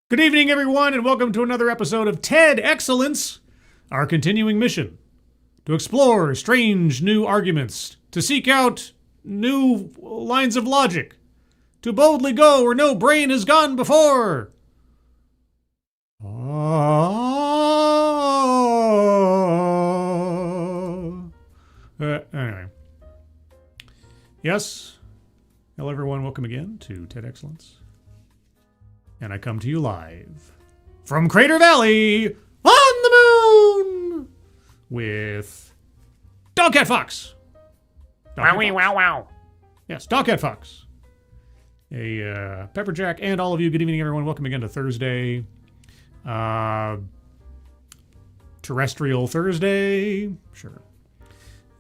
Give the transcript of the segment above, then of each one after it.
Good evening, everyone, and welcome to another episode of TEDXcellence, our continuing mission to explore strange new arguments, to seek out new lines of logic, to boldly go where no brain has gone before. Anyway. Yes. Hello, everyone. Welcome again to TEDXcellence. And I come to you live from Crater Valley on the moon with Dogcat Fox. Wowie wow wow. Yes, Dogcat Fox. Pepperjack and all of you. Good evening, everyone. Welcome again to Thursday. Terrestrial Thursday. Sure.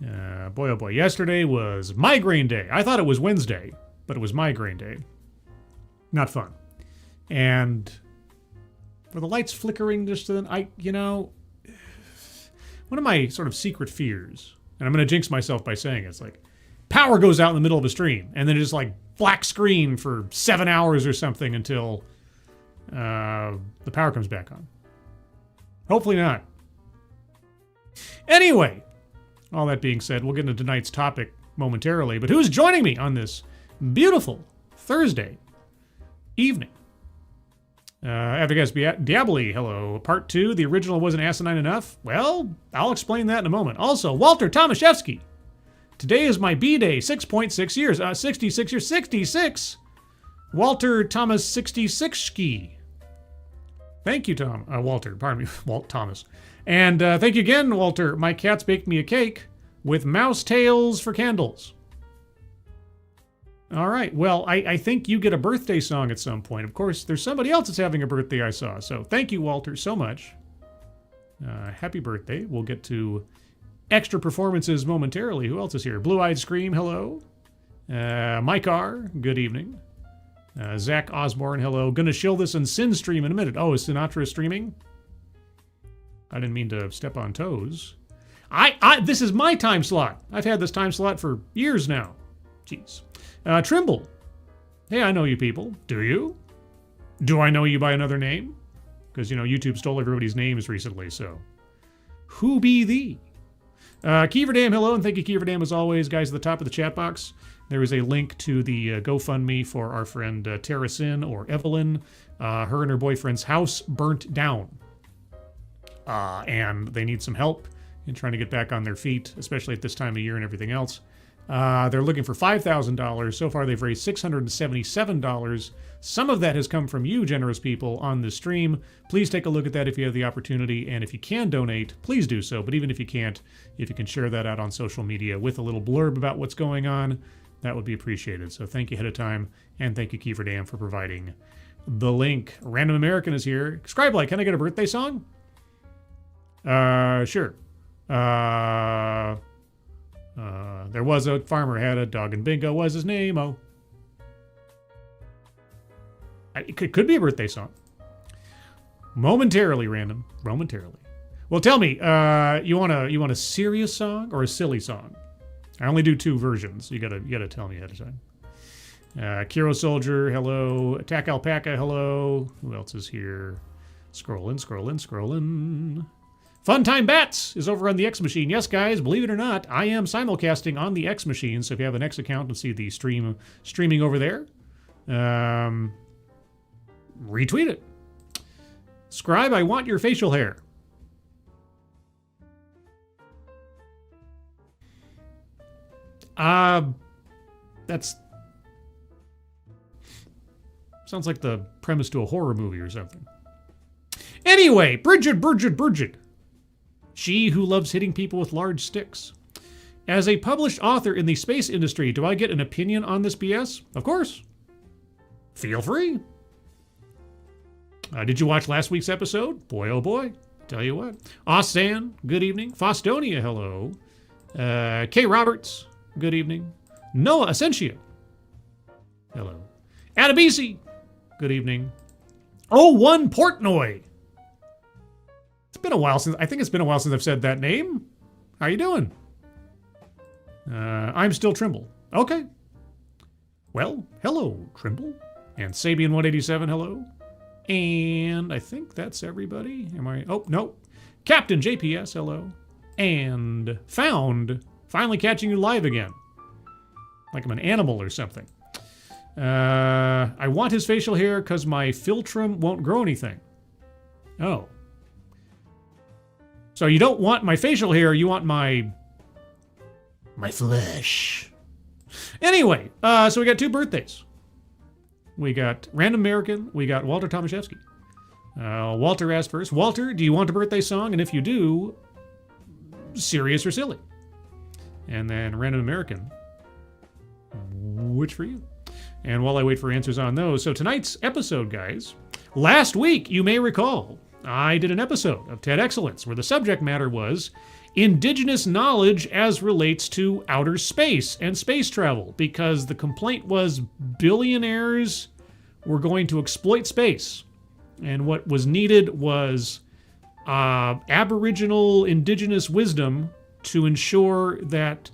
Boy, oh boy. Yesterday was Migraine Day. I thought it was Wednesday, but it was Migraine Day. Not fun. And were the lights flickering just then? One of my sort of secret fears, and I'm going to jinx myself by saying it's like, power goes out in the middle of a stream, and then it's like black screen for 7 hours or something until the power comes back on. Hopefully not. Anyway, all that being said, we'll get into tonight's topic momentarily, but who's joining me on this beautiful Thursday evening? After guys, Diaboli, hello. Part 2, the original wasn't asinine enough? Well, I'll explain that in a moment. Also, Walter Tomaszewski. Today is my B-Day, 6.6 years. 66 years. 66! Walter Thomas 66-ski. Thank you, Walter. Pardon me, Walt Thomas. And thank you again, Walter. My cats baked me a cake with mouse tails for candles. All right. Well, I think you get a birthday song at some point. Of course, there's somebody else that's having a birthday I saw. So thank you, Walter, so much. Happy birthday. We'll get to extra performances momentarily. Who else is here? Blue-Eyed Scream, hello. Mike R., good evening. Zach Osborne, hello. Gonna shill this in Sin Stream in a minute. Oh, is Sinatra streaming? I didn't mean to step on toes. This is my time slot. I've had this time slot for years now. Jeez. Trimble. Hey, I know you people. Do you? Do I know you by another name? Because, YouTube stole everybody's names recently, so. Who be thee? Keeverdam, hello, and thank you, Keeverdam, as always. Guys, at the top of the chat box, there is a link to the GoFundMe for our friend Terracin, or Evelyn. Her and her boyfriend's house burnt down. And they need some help in trying to get back on their feet, especially at this time of year and everything else. They're looking for $5,000. So far, they've raised $677. Some of that has come from you, generous people, on this stream. Please take a look at that if you have the opportunity. And if you can donate, please do so. But even if you can't, if you can share that out on social media with a little blurb about what's going on, that would be appreciated. So thank you ahead of time. And thank you, Keeverdam, for providing the link. Random American is here. Scribe-like, can I get a birthday song? Sure. There was a farmer had a dog and Bingo was his name. Oh, it could be a birthday song. Momentarily, random. Momentarily. Well, tell me, you want a serious song or a silly song? I only do 2 versions. You gotta tell me ahead of time. Kiro Soldier, hello. Attack Alpaca, hello. Who else is here? Scrolling. Funtime Bats is over on the X Machine. Yes, guys, believe it or not, I am simulcasting on the X Machine. So if you have an X account and see the streaming over there, retweet it. Scribe, I want your facial hair. That's sounds like the premise to a horror movie or something. Anyway, Bridget. She who loves hitting people with large sticks. As a published author in the space industry, do I get an opinion on this BS? Of course. Feel free. Did you watch last week's episode? Boy, oh boy. Tell you what. Aussan, good evening. Fostonia, hello. K. Roberts, good evening. Noah Essentia, hello. Adabisi, good evening. Oh, one Portnoy. I think it's been a while since I've said that name. How you doing? I'm still Trimble. Okay. Well, hello, Trimble. And Sabian187, hello. And I think that's everybody. Oh, no. Captain JPS, hello. And Found, finally catching you live again. Like I'm an animal or something. I want his facial hair because my philtrum won't grow anything. Oh. So you don't want my facial hair, you want my flesh. Anyway, so we got 2 birthdays. We got Random American, we got Walter Tomaszewski. Walter asked first, Walter, do you want a birthday song? And if you do, serious or silly? And then Random American, which for you? And while I wait for answers on those, so tonight's episode, guys, last week, you may recall, I did an episode of TEDXcellence where the subject matter was indigenous knowledge as relates to outer space and space travel, because the complaint was billionaires were going to exploit space. And what was needed was Aboriginal indigenous wisdom to ensure that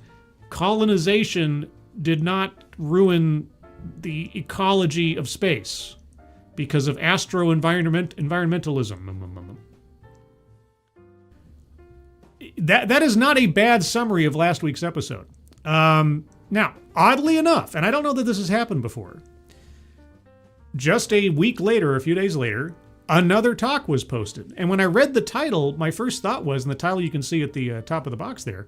colonization did not ruin the ecology of space because of environmentalism. That is not a bad summary of last week's episode. Now, oddly enough, and I don't know that this has happened before, just a week later, a few days later, another talk was posted. And when I read the title, my first thought was, and the title you can see at the top of the box there,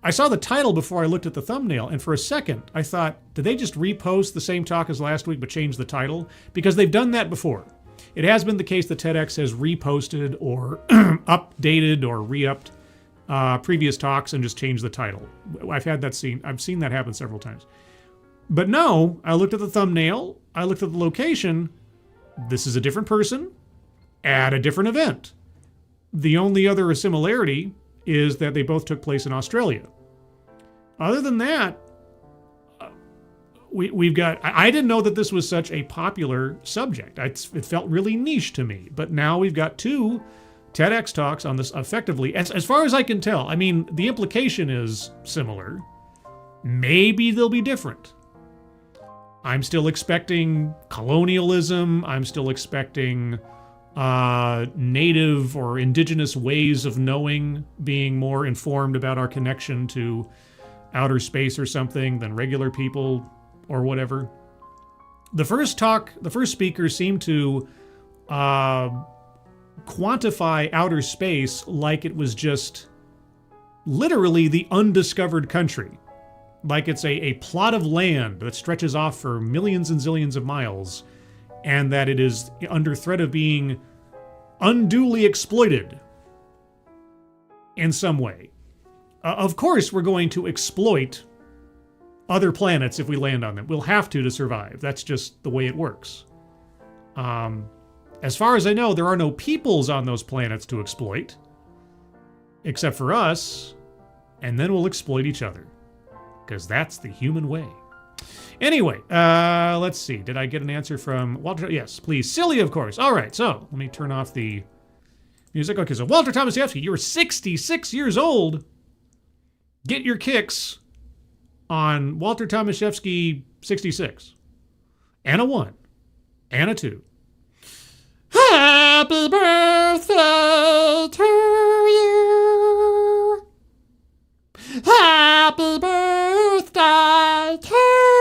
I saw the title before I looked at the thumbnail, and for a second, I thought, did they just repost the same talk as last week but change the title? Because they've done that before. It has been the case that TEDx has reposted or updated or re-upped previous talks and just changed the title. I've seen that happen several times. But no, I looked at the thumbnail, I looked at the location. This is a different person at a different event. The only other similarity is that they both took place in Australia. Other than that, we've got, I didn't know that this was such a popular subject. It felt really niche to me, but now we've got 2 TEDx talks on this effectively. As far as I can tell, I mean, the implication is similar. Maybe they'll be different. I'm still expecting colonialism. I'm still expecting native or indigenous ways of knowing, being more informed about our connection to outer space or something than regular people or whatever. The first speaker seemed to quantify outer space like it was just literally the undiscovered country. Like it's a plot of land that stretches off for millions and zillions of miles, and that it is under threat of being unduly exploited in some way. Of course, we're going to exploit other planets if we land on them. We'll have to survive. That's just the way it works. As far as I know, there are no peoples on those planets to exploit, except for us, and then we'll exploit each other, because that's the human way. Anyway, let's see. Did I get an answer from Walter? Yes, please. Silly, of course. All right, so let me turn off the music. Okay, so Walter Tomaszewski, you're 66 years old. Get your kicks on Walter Tomaszewski 66. And a 1. And a 2. Happy birthday to you. Happy birthday to you.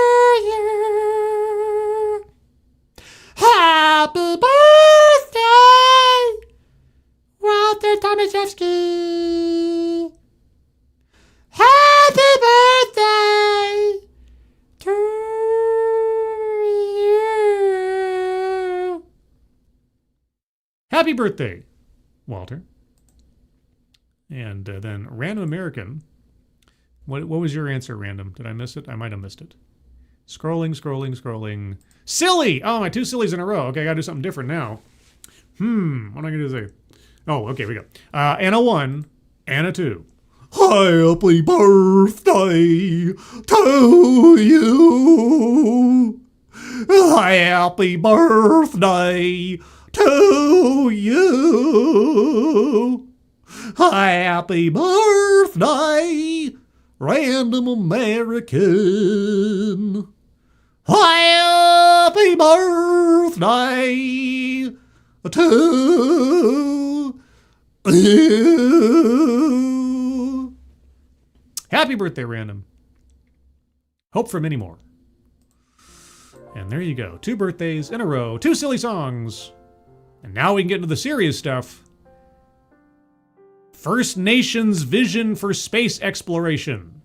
Happy birthday, Walter Tomaszewski. Happy birthday to you. Happy birthday, Walter. And then Random American. What was your answer, Random? Did I miss it? I might have missed it. Scrolling. Silly! Oh, my 2 sillies in a row. Okay, I gotta do something different now. What am I gonna say? Oh, okay, we go. And a 1, and a 2. Happy birthday to you. Happy birthday to you. Happy birthday, Random American. Happy Happy birthday to you. Happy birthday, Random. Hope for many more. And there you go. 2 birthdays in a row. 2 silly songs. And now we can get into the serious stuff. First Nations vision for space exploration.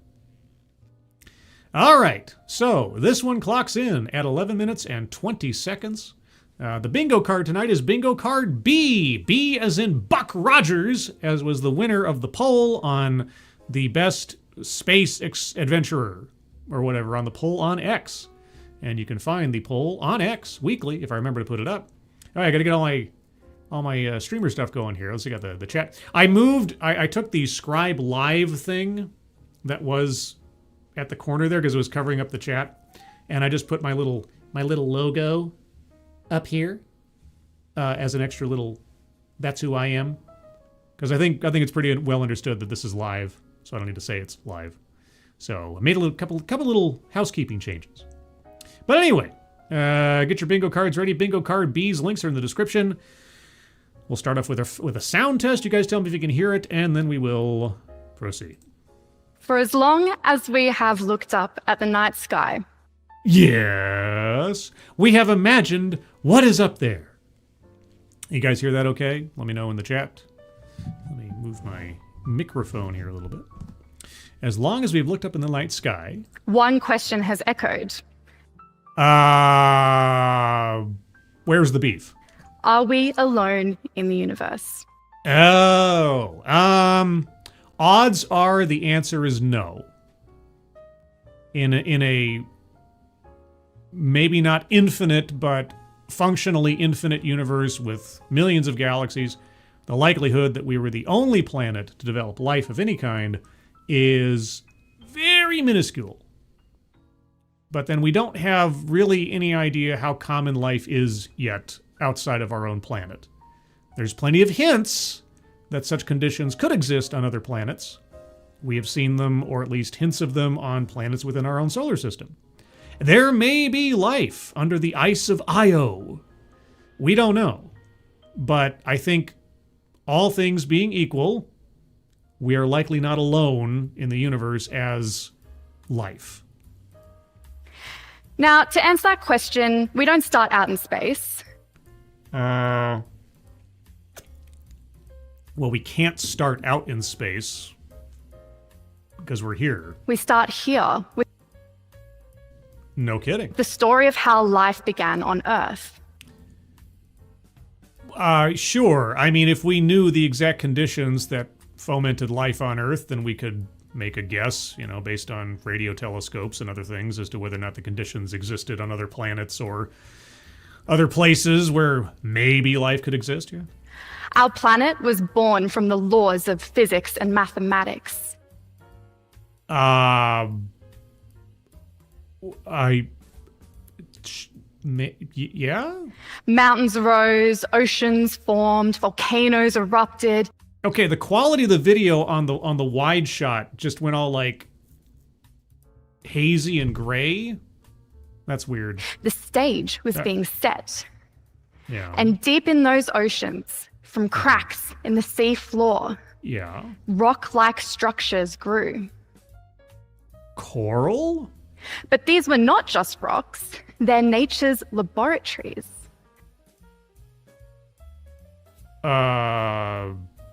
All right. So this one clocks in at 11 minutes and 20 seconds. The bingo card tonight is bingo card B. B as in Buck Rogers, as was the winner of the poll on the best space adventurer or whatever on the poll on X. And you can find the poll on X weekly if I remember to put it up. All right, I got to get all my streamer stuff going here. Let's see, got the chat. I took the Scribe Live thing that was at the corner there because it was covering up the chat, and I just put my little logo up here as an extra little. That's who I am, because I think it's pretty well understood that this is live, so I don't need to say it's live. So I made a couple little housekeeping changes. But anyway, get your bingo cards ready. Bingo card B's links are in the description. We'll start off with a sound test. You guys tell me if you can hear it, and then we will proceed. For as long as we have looked up at the night sky. Yes, we have imagined what is up there. You guys hear that okay? Let me know in the chat. Let me move my microphone here a little bit. As long as we've looked up in the night sky. One question has echoed. Where's the beef? Are we alone in the universe? Oh, odds are the answer is no. In a maybe not infinite, but functionally infinite universe with millions of galaxies, the likelihood that we were the only planet to develop life of any kind is very minuscule. But then we don't have really any idea how common life is yet outside of our own planet. There's plenty of hints that such conditions could exist on other planets. We have seen them, or at least hints of them, on planets within our own solar system. There may be life under the ice of Io. We don't know. But I think, all things being equal, we are likely not alone in the universe as life. Now, to answer that question, we don't start out in space. Well, we can't start out in space because we're here. We start here with No kidding. the story of how life began on Earth. Sure. I mean, if we knew the exact conditions that fomented life on Earth, then we could make a guess, based on radio telescopes and other things as to whether or not the conditions existed on other planets or other places where maybe life could exist. Yeah. Our planet was born from the laws of physics and mathematics. Yeah. Mountains rose, oceans formed, volcanoes erupted. Okay, the quality of the video on the wide shot just went all like hazy and gray. That's weird. The stage was being set. Yeah. And deep in those oceans, from cracks in the sea floor, yeah. rock-like structures grew. Coral? But these were not just rocks, they're nature's laboratories.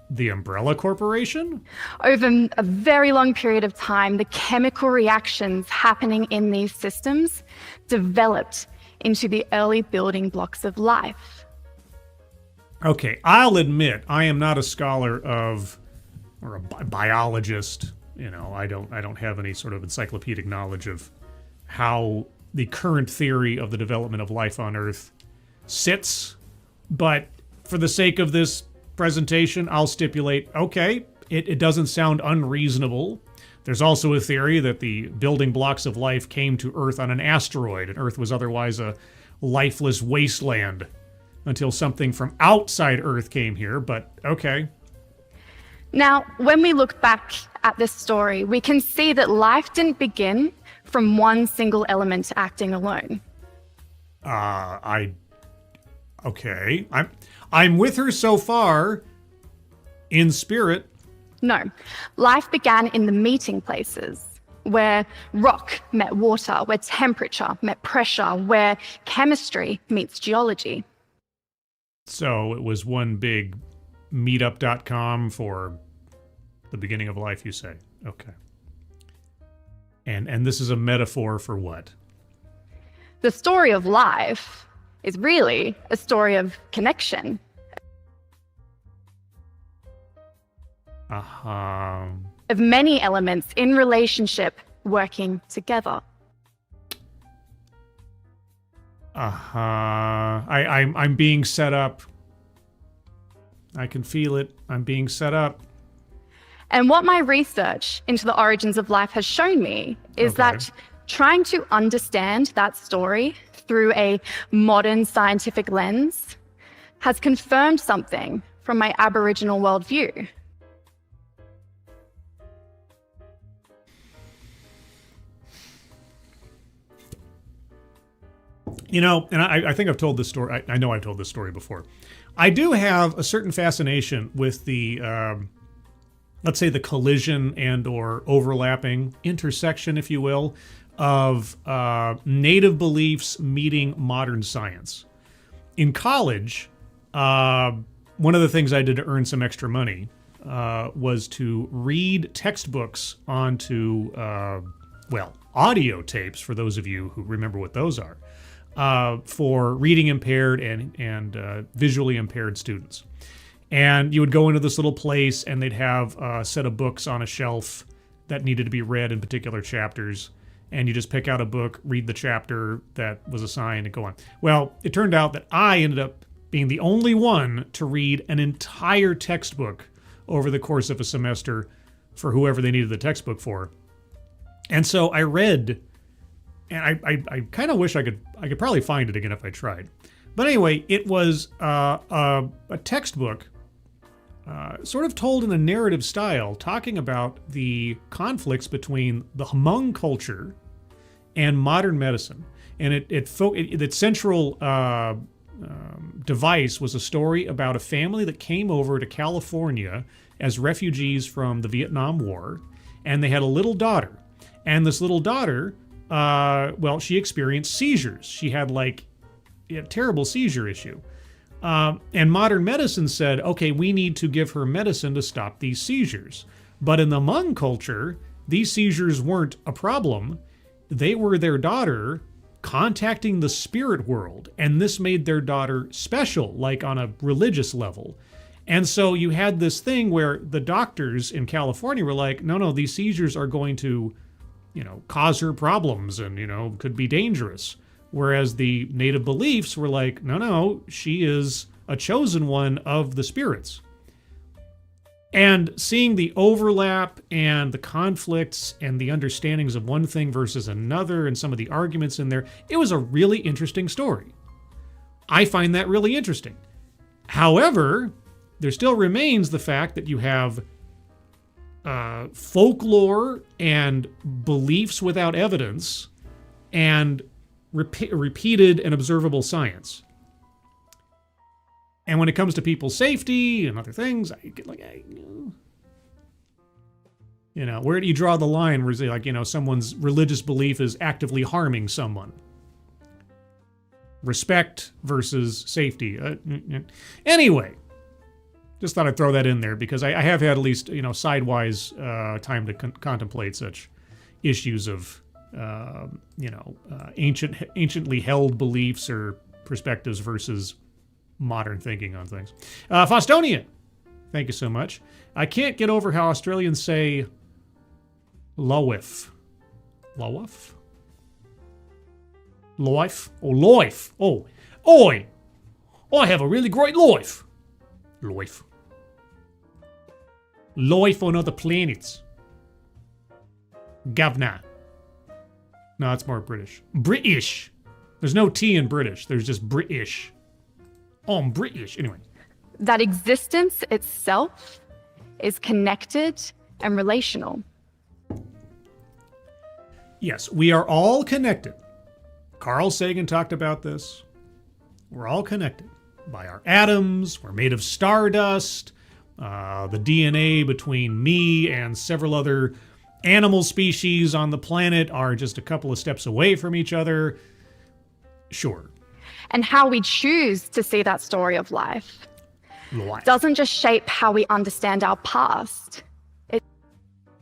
The Umbrella Corporation? Over a very long period of time, the chemical reactions happening in these systems developed into the early building blocks of life. Okay, I'll admit I am not a scholar of, or a biologist. I don't have any sort of encyclopedic knowledge of how the current theory of the development of life on Earth sits. But for the sake of this presentation, I'll stipulate, okay, it doesn't sound unreasonable. There's also a theory that the building blocks of life came to Earth on an asteroid, and Earth was otherwise a lifeless wasteland until something from outside Earth came here, but okay. Now, when we look back at this story, we can see that life didn't begin from one single element acting alone. Okay. I'm with her so far in spirit. No, life began in the meeting places where rock met water, where temperature met pressure, where chemistry meets geology. So it was one big meetup.com for the beginning of life, you say? Okay. And this is a metaphor for what? The story of life is really a story of connection. Of many elements in relationship working together. I'm being set up. I can feel it. I'm being set up. And what my research into the origins of life has shown me is that trying to understand that story through a modern scientific lens has confirmed something from my Aboriginal worldview. You know, and I think I've told this story. I know I've told this story before. I do have a certain fascination with the, let's say, the collision and or overlapping intersection, if you will, of native beliefs meeting modern science. In college, one of the things I did to earn some extra money was to read textbooks onto, audio tapes, for those of you who remember what those are. For reading impaired and visually impaired students. And you would go into this little place and they'd have a set of books on a shelf that needed to be read in particular chapters. And you just pick out a book, read the chapter that was assigned, and go on. Well, it turned out that I ended up being the only one to read an entire textbook over the course of a semester for whoever they needed the textbook for. And so I read... And I kind of wish I could probably find it again if I tried. But anyway, it was a textbook sort of told in a narrative style, talking about the conflicts between the Hmong culture and modern medicine. And its central device was a story about a family that came over to California as refugees from the Vietnam War. And they had a little daughter. And this little daughter... she experienced seizures. She had a terrible seizure issue. And modern medicine said, okay, we need to give her medicine to stop these seizures. But in the Hmong culture, these seizures weren't a problem. They were their daughter contacting the spirit world. And this made their daughter special, like on a religious level. And so you had this thing where the doctors in California were like, no, these seizures are going to cause her problems and, could be dangerous. Whereas the native beliefs were like, no, she is a chosen one of the spirits. And seeing the overlap and the conflicts and the understandings of one thing versus another and some of the arguments in there, it was a really interesting story. I find that really interesting. However, there still remains the fact that you have folklore and beliefs without evidence and repeated and observable science. And when it comes to people's safety and other things, I get where do you draw the line where someone's religious belief is actively harming someone? Respect versus safety. Anyway. Just thought I'd throw that in there because I have had at least, sidewise time to contemplate such issues of, anciently held beliefs or perspectives versus modern thinking on things. Faustonia, thank you so much. I can't get over how Australians say loif. Loif? Loif? Oh, loif. Oh, oi! I have a really great life. Life. Life on other planets. Governor. No, that's more British. British. There's no T in British. There's just British. Oh, I'm British. Anyway. That existence itself is connected and relational. Yes, we are all connected. Carl Sagan talked about this. We're all connected by our atoms. We're made of stardust. The DNA between me and several other animal species on the planet are just a couple of steps away from each other. Sure. And how we choose to see that story of life doesn't just shape how we understand our past.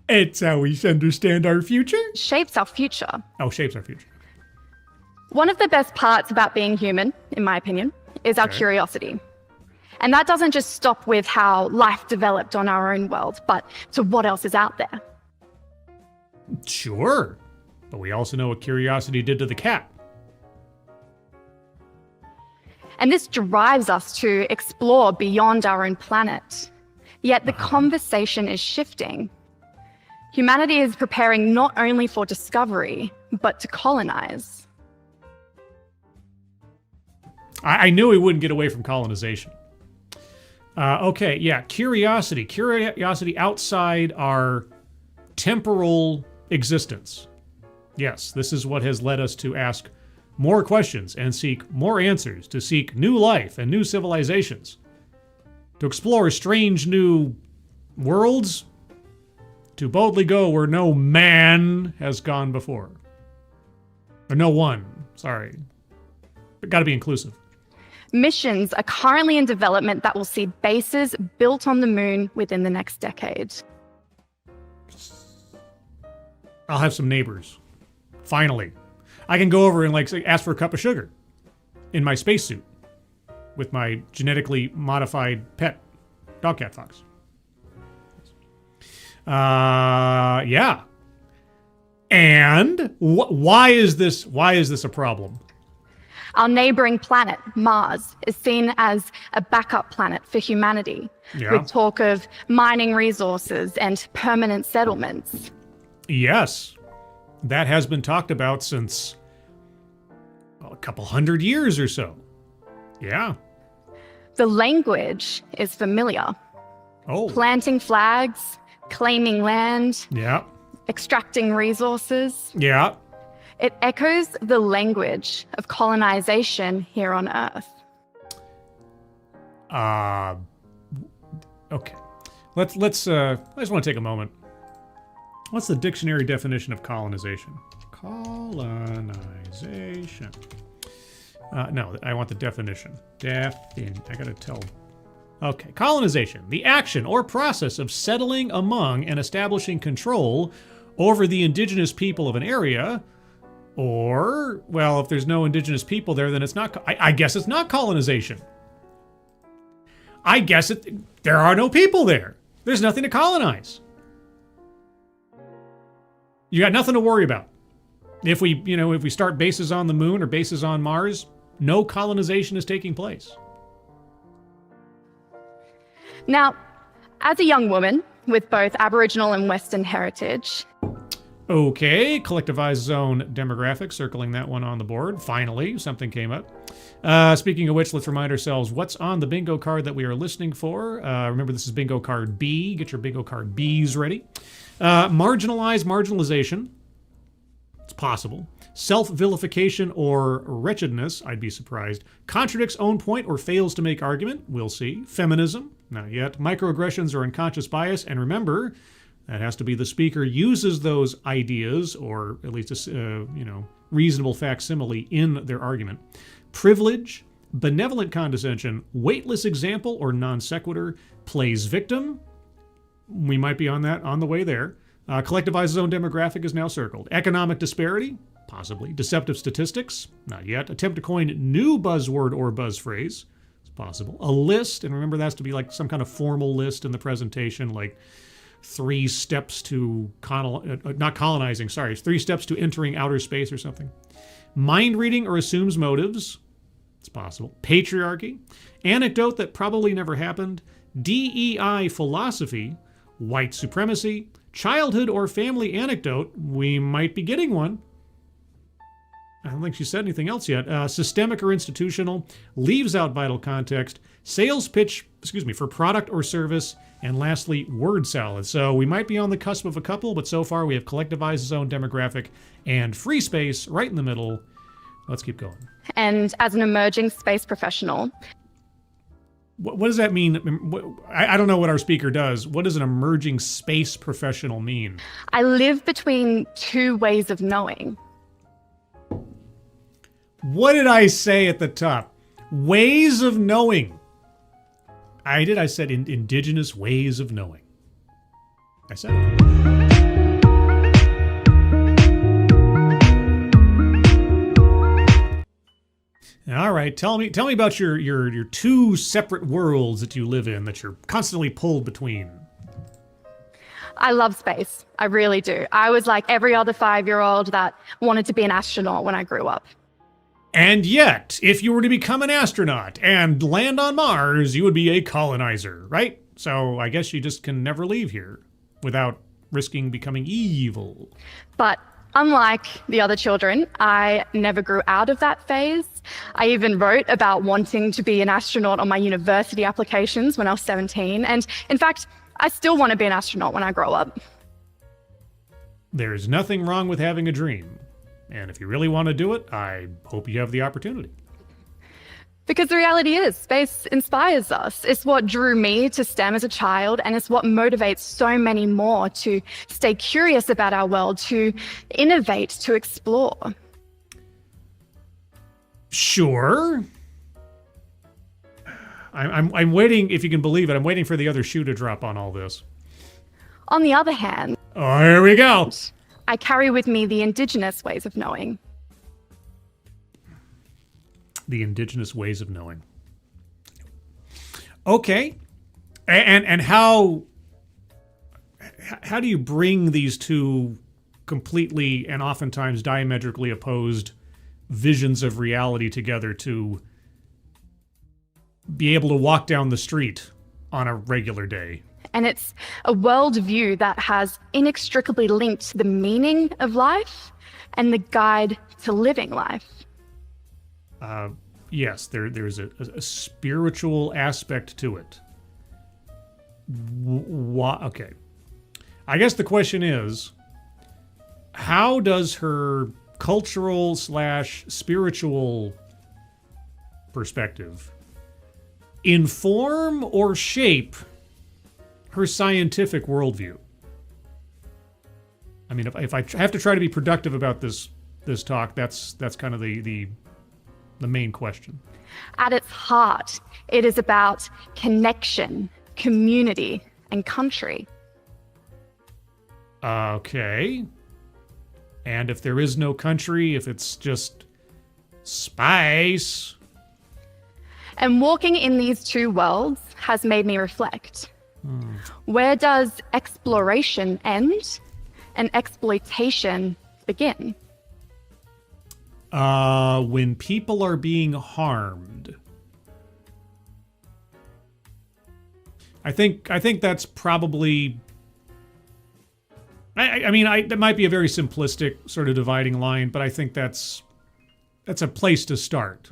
It's how we understand our future? Shapes our future. Oh, shapes our future. One of the best parts about being human, in my opinion, is our curiosity. And that doesn't just stop with how life developed on our own world, but to what else is out there. Sure. But we also know what curiosity did to the cat. And this drives us to explore beyond our own planet. Yet the conversation is shifting. Humanity is preparing not only for discovery, but to colonize. I knew we wouldn't get away from colonization. Okay, yeah, curiosity. Curiosity outside our temporal existence. Yes, this is what has led us to ask more questions and seek more answers, to seek new life and new civilizations, to explore strange new worlds, to boldly go where no man has gone before. Or no one, sorry. But gotta be inclusive. Missions are currently in development that will see bases built on the moon within the next decade. I'll have some neighbors. Finally. I can go over and ask for a cup of sugar in my spacesuit with my genetically modified pet, dog, cat, fox. Yeah. And why is this a problem? Our neighboring planet, Mars, is seen as a backup planet for humanity, with talk of mining resources and permanent settlements. Yes, that has been talked about since a couple hundred years or so. Yeah. The language is familiar. Oh. Planting flags, claiming land, extracting resources. Yeah. It echoes the language of colonization here on Earth. Okay. I just want to take a moment. What's the dictionary definition of colonization? Colonization. No, I want the definition. I gotta tell. Okay, colonization. The action or process of settling among and establishing control over the indigenous people of an area. Or, well, if there's no indigenous people there, then it's not, I guess it's not colonization. I guess there are no people there. There's nothing to colonize. You got nothing to worry about. If we start bases on the moon or bases on Mars, no colonization is taking place. Now, as a young woman with both Aboriginal and Western heritage. Okay, collectivized zone demographic, circling that one on the board. Finally, something came up. Speaking of which, let's remind ourselves what's on the bingo card that we are listening for. Remember, this is bingo card B. Get your bingo card Bs ready. Marginalization. It's possible. Self-vilification or wretchedness, I'd be surprised. Contradicts own point or fails to make argument, we'll see. Feminism, not yet. Microaggressions or unconscious bias, and remember, that has to be the speaker uses those ideas, or at least a reasonable facsimile in their argument. Privilege, benevolent condescension, weightless example or non sequitur, plays victim. We might be on the way there. Collectivized zone demographic is now circled. Economic disparity, possibly. Deceptive statistics, not yet. Attempt to coin new buzzword or buzz phrase, it's possible. A list, and remember that's to be like some kind of formal list in the presentation, like 3 steps to not colonizing, sorry, 3 steps to entering outer space or something. Mind reading or assumes motives, it's possible. Patriarchy, anecdote that probably never happened. DEI philosophy, white supremacy, childhood or family anecdote, we might be getting one. I don't think she said anything else yet. Systemic or institutional, leaves out vital context, sales pitch, for product or service, and lastly, word salad. So we might be on the cusp of a couple, but so far we have collectivized zone demographic and free space right in the middle Let's keep going. And as an emerging space professional, What does that mean? I don't know what our speaker does. What does an emerging space professional mean? I live between two ways of knowing. What did I say at the top? Ways of knowing. I said indigenous ways of knowing. I said it. All right, tell me about your two separate worlds that you live in that you're constantly pulled between. I love space. I really do. I was like every other 5-year-old that wanted to be an astronaut when I grew up. And yet, if you were to become an astronaut and land on Mars, you would be a colonizer, right? So I guess you just can never leave here without risking becoming evil. But unlike the other children, I never grew out of that phase. I even wrote about wanting to be an astronaut on my university applications when I was 17. And in fact, I still want to be an astronaut when I grow up. There's nothing wrong with having a dream. And if you really want to do it, I hope you have the opportunity. Because the reality is, space inspires us. It's what drew me to STEM as a child, and it's what motivates so many more to stay curious about our world, to innovate, to explore. Sure. I'm waiting, if you can believe it, I'm waiting for the other shoe to drop on all this. On the other hand, Oh, here we go. I carry with me the indigenous ways of knowing. The indigenous ways of knowing. Okay. And how do you bring these two completely and oftentimes diametrically opposed visions of reality together to be able to walk down the street on a regular day? And it's a worldview that has inextricably linked the meaning of life and the guide to living life. Yes, there's a spiritual aspect to it. Okay. I guess the question is, how does her cultural / spiritual perspective inform or shape her scientific worldview? I mean, if I have to try to be productive about this talk, that's kind of the main question. At its heart, it is about connection, community, and country. Okay. And if there is no country, if it's just space? And walking in these two worlds has made me reflect. Where does exploration end and exploitation begin? When people are being harmed. I think that's probably. I mean, that might be a very simplistic sort of dividing line, but I think that's a place to start.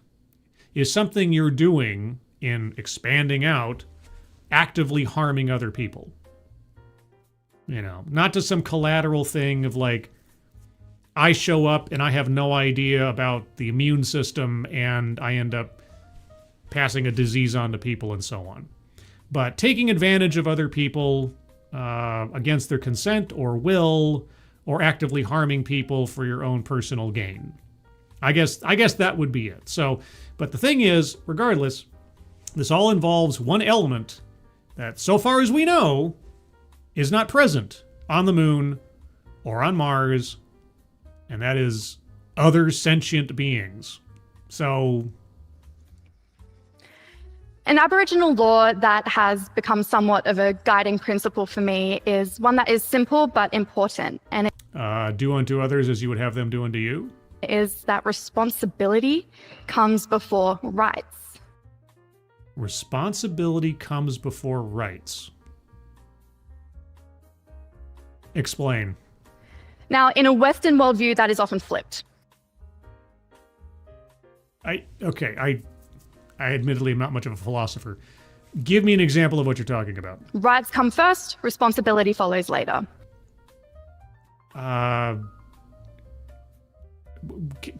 Is something you're doing in expanding out actively harming other people? You know, not just some collateral thing of like, I show up and I have no idea about the immune system and I end up passing a disease on to people and so on. But taking advantage of other people against their consent or will, or actively harming people for your own personal gain. I guess that would be it. So, but the thing is, regardless, this all involves one element that, so far as we know, is not present on the moon or on Mars, and that is other sentient beings. So, an Aboriginal law that has become somewhat of a guiding principle for me is one that is simple but important, and it do unto others as you would have them do unto you. Is that responsibility comes before rights. Responsibility comes before rights. Explain. Now, in a Western worldview, that is often flipped. I admittedly am not much of a philosopher. Give me an example of what you're talking about. Rights come first, responsibility follows later.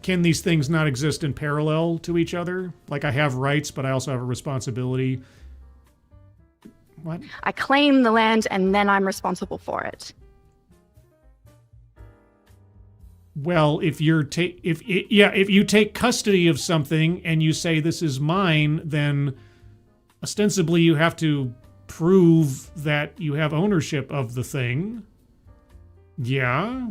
can these things not exist in parallel to each other? Like I have rights, but I also have a responsibility. What? I claim the land and then I'm responsible for it. Well, if you take custody of something and you say this is mine, then ostensibly you have to prove that you have ownership of the thing. Yeah.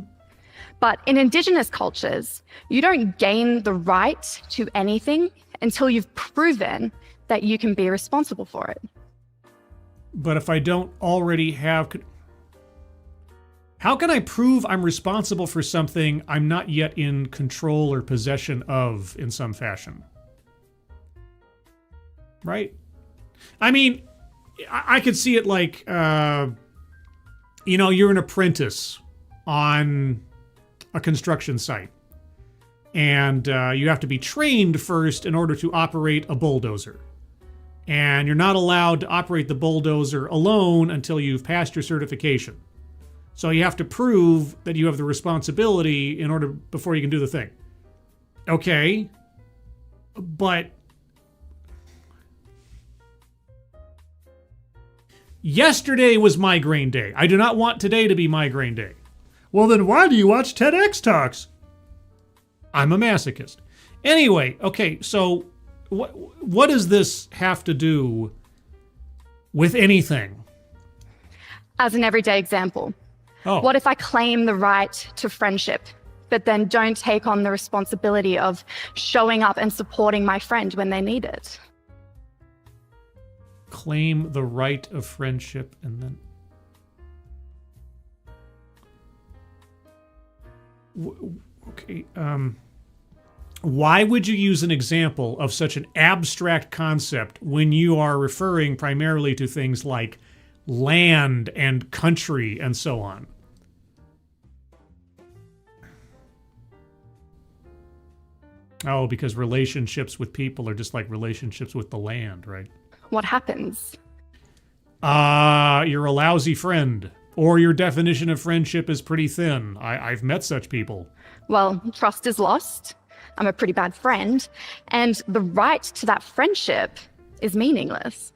But in indigenous cultures, you don't gain the right to anything until you've proven that you can be responsible for it. But if I don't already have... How can I prove I'm responsible for something I'm not yet in control or possession of in some fashion? Right? I mean, I could see it like, you're an apprentice on a construction site. And you have to be trained first in order to operate a bulldozer. And you're not allowed to operate the bulldozer alone until you've passed your certification. So you have to prove that you have the responsibility before you can do the thing. Okay. But yesterday was migraine day. I do not want today to be migraine day. Well, then why do you watch TEDx talks? I'm a masochist. Anyway, okay, so what does this have to do with anything? As an everyday example, what if I claim the right to friendship, but then don't take on the responsibility of showing up and supporting my friend when they need it? Claim the right of friendship and then... Okay, why would you use an example of such an abstract concept when you are referring primarily to things like land and country and so on? Oh, because relationships with people are just like relationships with the land, right? What happens? You're a lousy friend. Or your definition of friendship is pretty thin. I've met such people. Well, trust is lost. I'm a pretty bad friend. And the right to that friendship is meaningless.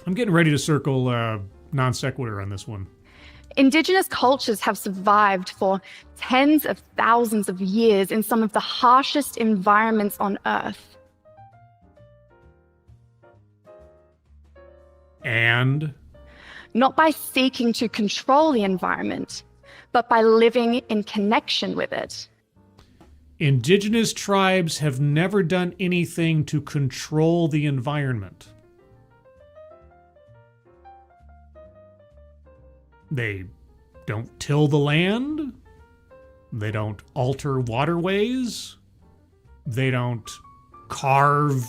I'm getting ready to circle non sequitur on this one. Indigenous cultures have survived for tens of thousands of years in some of the harshest environments on Earth. And? Not by seeking to control the environment, but by living in connection with it. Indigenous tribes have never done anything to control the environment. They don't till the land. They don't alter waterways. They don't carve,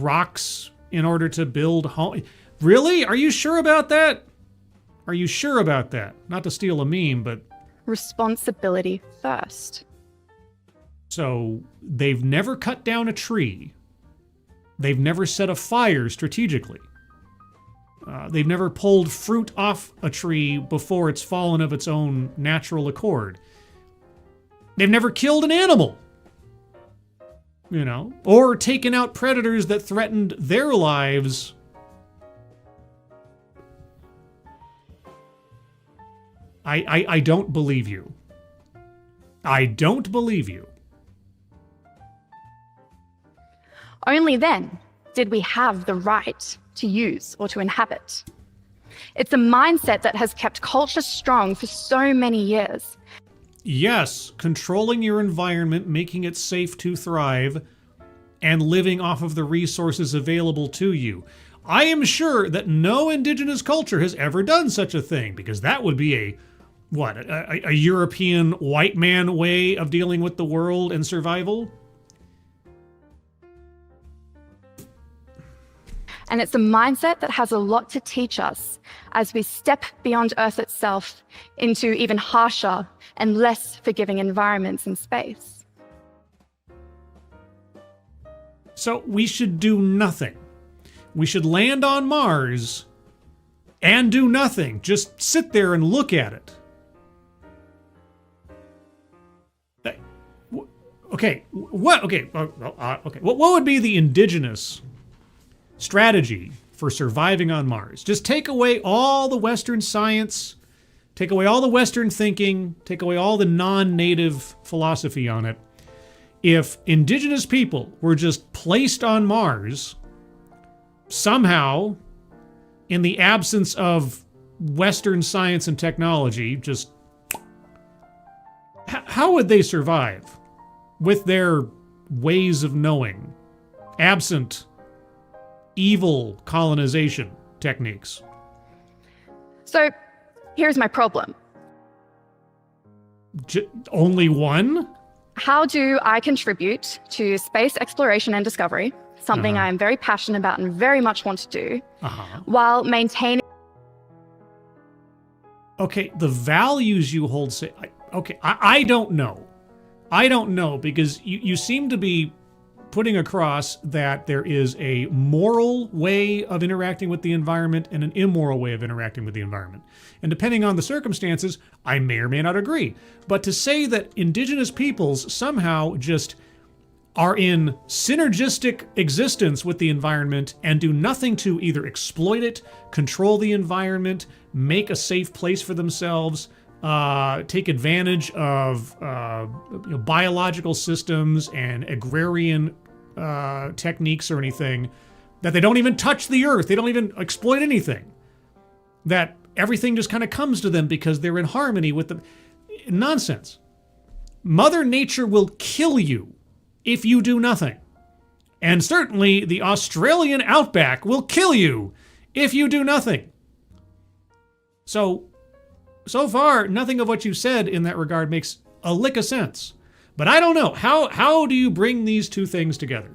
rocks in order to build home. Really? Are you sure about that? Are you sure about that? Not to steal a meme, but... Responsibility first. So they've never cut down a tree. They've never set a fire strategically. They've never pulled fruit off a tree before it's fallen of its own natural accord. They've never killed an animal. Or taken out predators that threatened their lives. I don't believe you. I don't believe you. Only then did we have the right to use or to inhabit. It's a mindset that has kept culture strong for so many years. Yes, controlling your environment, making it safe to thrive, and living off of the resources available to you. I am sure that no indigenous culture has ever done such a thing, because that would be a European white man way of dealing with the world and survival. And it's a mindset that has a lot to teach us as we step beyond Earth itself into even harsher and less forgiving environments in space. So we should do nothing. we should land on Mars and do nothing. Just sit there and look at it. Okay, what? Okay, okay. What would be the indigenous strategy for surviving on Mars? Just take away all the Western science, take away all the Western thinking, take away all the non-native philosophy on it. If indigenous people were just placed on Mars, somehow, in the absence of Western science and technology, just how would they survive with their ways of knowing, absent evil colonization techniques? So here's my problem. Only one? How do I contribute to space exploration and discovery, something I am very passionate about and very much want to do, while maintaining... Okay, the values you hold... I don't know. I don't know, because you seem to be putting across that there is a moral way of interacting with the environment and an immoral way of interacting with the environment. And depending on the circumstances, I may or may not agree. But to say that indigenous peoples somehow just are in synergistic existence with the environment and do nothing to either exploit it, control the environment, make a safe place for themselves, take advantage of biological systems and agrarian techniques or anything, that they don't even touch the earth, they don't even exploit anything, that everything just kind of comes to them because they're in harmony with the nonsense. Mother Nature will kill you if you do nothing. And certainly the Australian outback will kill you if you do nothing. So far, nothing of what you said in that regard makes a lick of sense. But I don't know. How do you bring these two things together?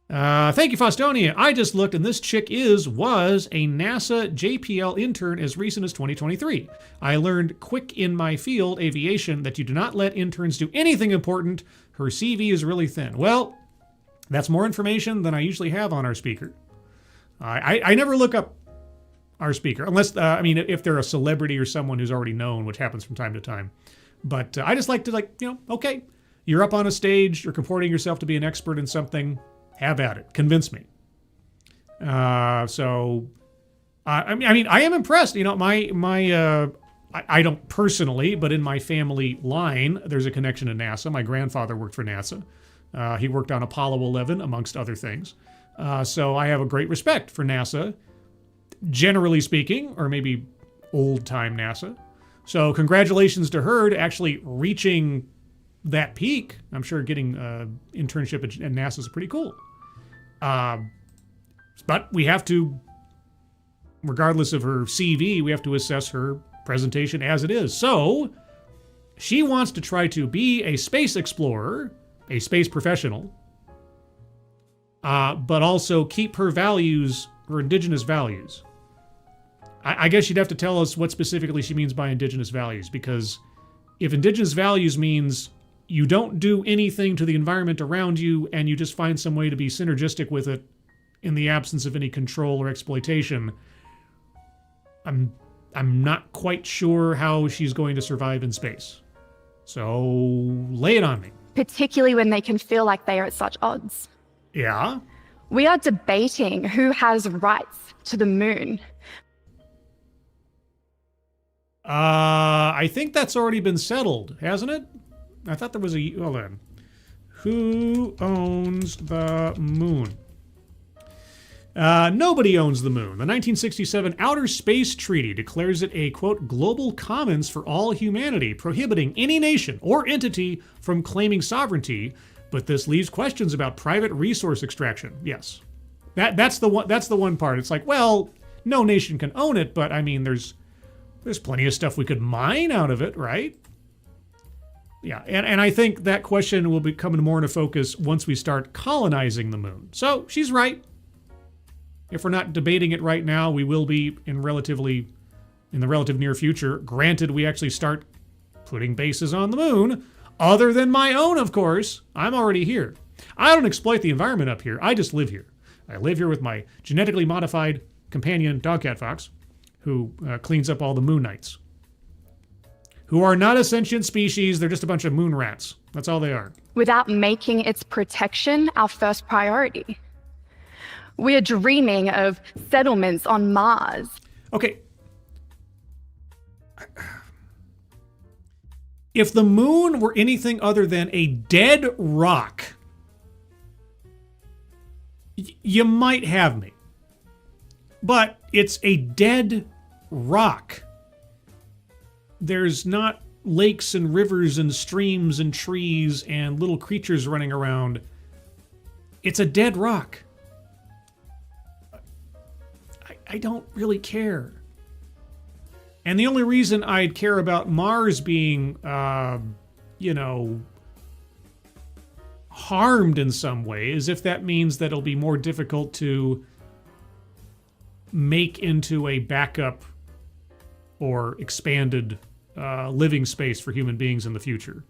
Thank you, Faustonia. I just looked, and this chick was a NASA JPL intern as recent as 2023. I learned quick in my field, aviation, that you do not let interns do anything important. Her CV is really thin. Well, that's more information than I usually have on our speaker. I never look up our speaker, unless, if they're a celebrity or someone who's already known, which happens from time to time. But I just like to, okay, you're up on a stage, you're comporting yourself to be an expert in something, have at it, convince me. I am impressed. I don't personally, but in my family line, there's a connection to NASA. My grandfather worked for NASA. He worked on Apollo 11, amongst other things. So I have a great respect for NASA, generally speaking, or maybe old-time NASA. So congratulations to her to actually reaching that peak. I'm sure getting an internship at NASA is pretty cool. But we have to, regardless of her CV, we have to assess her presentation as it is. So she wants to try to be a space explorer, a space professional, but also keep her values, her indigenous values. I guess you'd have to tell us what specifically she means by indigenous values, because if indigenous values means you don't do anything to the environment around you and you just find some way to be synergistic with it in the absence of any control or exploitation, I'm not quite sure how she's going to survive in space. So lay it on me. Particularly when they can feel like they are at such odds. Yeah? We are debating who has rights to the moon. I think that's already been settled, hasn't it? I thought there was a... Hold on. Who owns the moon? Nobody owns the moon. The 1967 Outer Space Treaty declares it a, quote, global commons for all humanity, prohibiting any nation or entity from claiming sovereignty, but this leaves questions about private resource extraction. Yes. That's the one part. It's like, well, no nation can own it, but I mean, there's plenty of stuff we could mine out of it, right? Yeah, and I think that question will be coming more into focus once we start colonizing the moon. So she's right. If we're not debating it right now, we will be in the relative near future. Granted, we actually start putting bases on the moon, other than my own, of course. I'm already here. I don't exploit the environment up here. I just live here. I live here with my genetically modified companion dog cat fox, who cleans up all the moon knights, who are not a sentient species. They're just a bunch of moon rats. That's all they are. Without making its protection our first priority. We are dreaming of settlements on Mars. Okay. If the moon were anything other than a dead rock, you might have me. But it's a dead rock. There's not lakes and rivers and streams and trees and little creatures running around. It's a dead rock. I don't really care. And the only reason I'd care about Mars being, harmed in some way is if that means that it'll be more difficult to make into a backup or expanded living space for human beings in the future.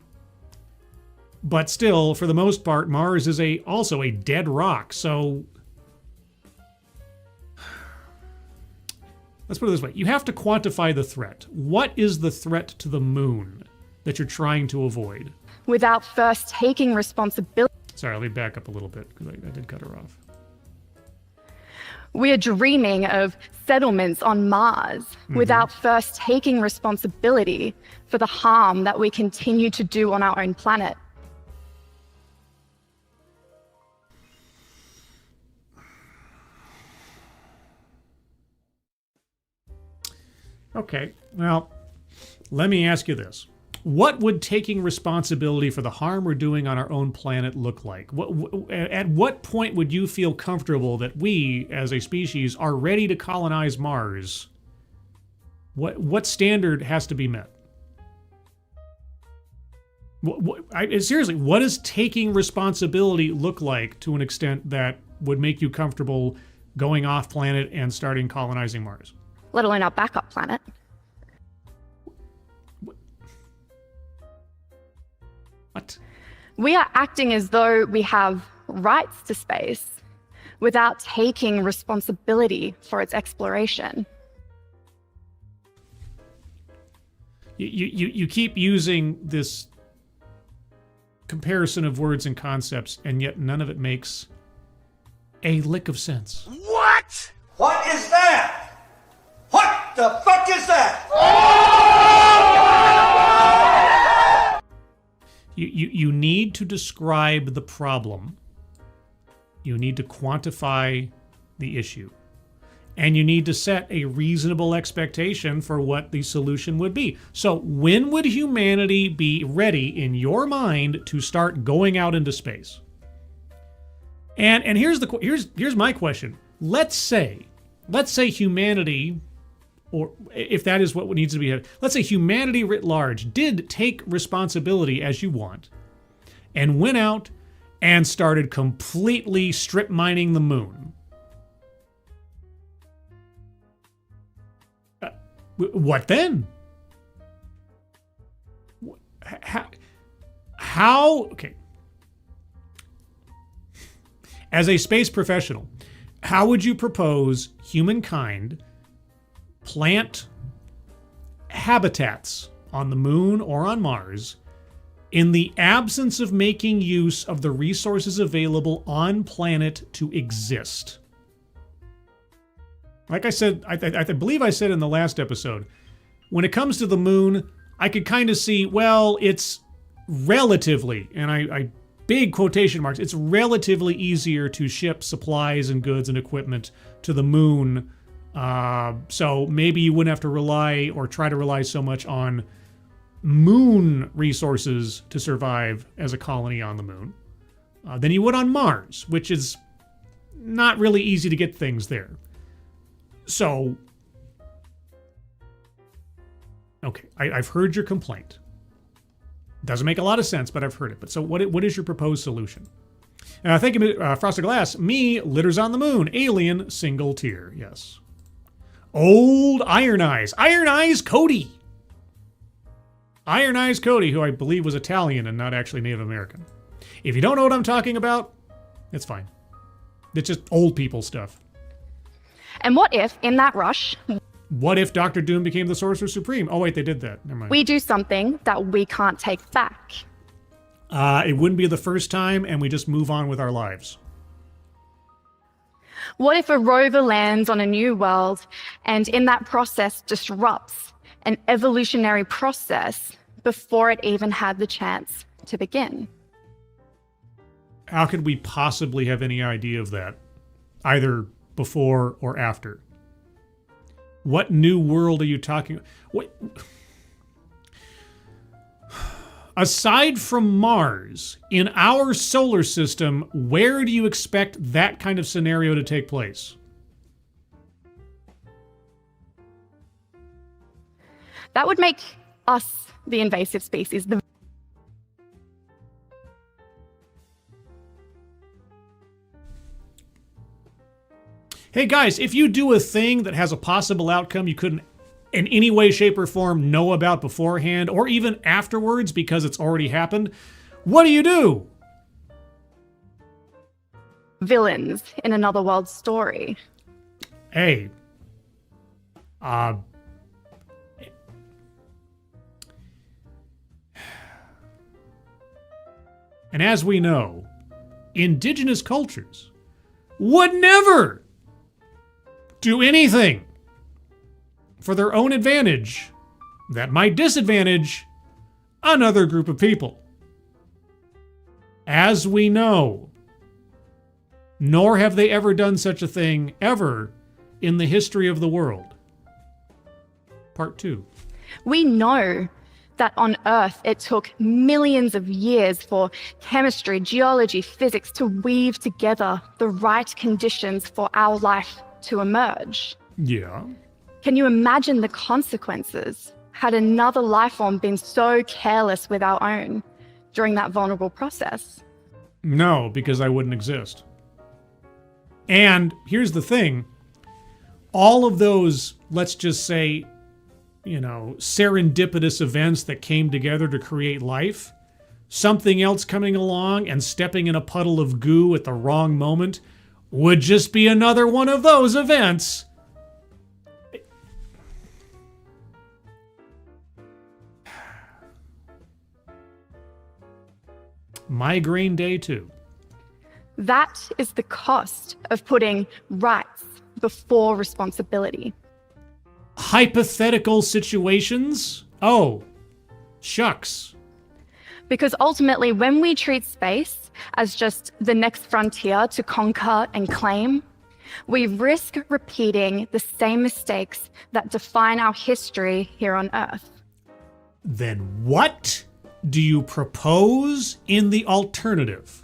But still, for the most part, Mars is also a dead rock, so let's put it this way. You have to quantify the threat. What is the threat to the moon that you're trying to avoid? Without first taking responsibility. Sorry, let me back up a little bit because I did cut her off. We are dreaming of settlements on Mars without first taking responsibility for the harm that we continue to do on our own planet. Okay, well, let me ask you this. What would taking responsibility for the harm we're doing on our own planet look like? At what point would you feel comfortable that we, as a species, are ready to colonize Mars? What standard has to be met? Seriously, what does taking responsibility look like to an extent that would make you comfortable going off planet and starting colonizing Mars? Let alone our backup planet. What? We are acting as though we have rights to space without taking responsibility for its exploration. You keep using this comparison of words and concepts, and yet none of it makes a lick of sense. What? What is that? What the fuck is that? You need to describe the problem. You need to quantify the issue. And you need to set a reasonable expectation for what the solution would be. So when would humanity be ready, in your mind, to start going out into space? And here's my question. Let's say humanity, or if that is what needs to be, let's say humanity writ large did take responsibility as you want and went out and started completely strip mining the moon. What then? How? Okay. As a space professional, how would you propose humankind plant habitats on the moon or on Mars in the absence of making use of the resources available on planet to exist? Like I said, I believe I said in the last episode, when it comes to the moon, I could kind of see, well, it's relatively, and I big quotation marks, it's relatively easier to ship supplies and goods and equipment to the moon. So maybe you wouldn't have to rely or try to rely so much on moon resources to survive as a colony on the moon than you would on Mars, which is not really easy to get things there. So, okay, I've heard your complaint. Doesn't make a lot of sense, but I've heard it. But so what is your proposed solution? Thank you, Frosted Glass. Me, litters on the moon. Alien, single tier. Yes. Old Iron Eyes. Iron Eyes Cody. Iron Eyes Cody, who I believe was Italian and not actually Native American. If you don't know what I'm talking about, it's fine. It's just old people stuff. And what if, in that rush, What if Doctor Doom became the Sorcerer Supreme? Oh, wait, they did that. Never mind. we do something that we can't take back? It wouldn't be the first time, and we just move on with our lives. What if a rover lands on a new world and in that process disrupts an evolutionary process before it even had the chance to begin? How could we possibly have any idea of that, either before or after? What new world are you talking? What? Aside from Mars, in our solar system, where do you expect that kind of scenario to take place? That would make us the invasive species. Hey guys, if you do a thing that has a possible outcome you couldn't in any way, shape, or form know about beforehand, or even afterwards because it's already happened, what do you do? Villains in another world story. Hey. And as we know, indigenous cultures would never do anything for their own advantage that might disadvantage another group of people. As we know, nor have they ever done such a thing ever in the history of the world. Part 2. We know that on Earth it took millions of years for chemistry, geology, physics to weave together the right conditions for our life to emerge. Yeah. Can you imagine the consequences had another life form been so careless with our own during that vulnerable process? No, because I wouldn't exist. And here's the thing. All of those, let's just say, serendipitous events that came together to create life, something else coming along and stepping in a puddle of goo at the wrong moment would just be another one of those events. Migraine day 2. That is the cost of putting rights before responsibility. Hypothetical situations? Oh, shucks. Because ultimately, when we treat space as just the next frontier to conquer and claim, we risk repeating the same mistakes that define our history here on Earth. Then what do you propose in the alternative?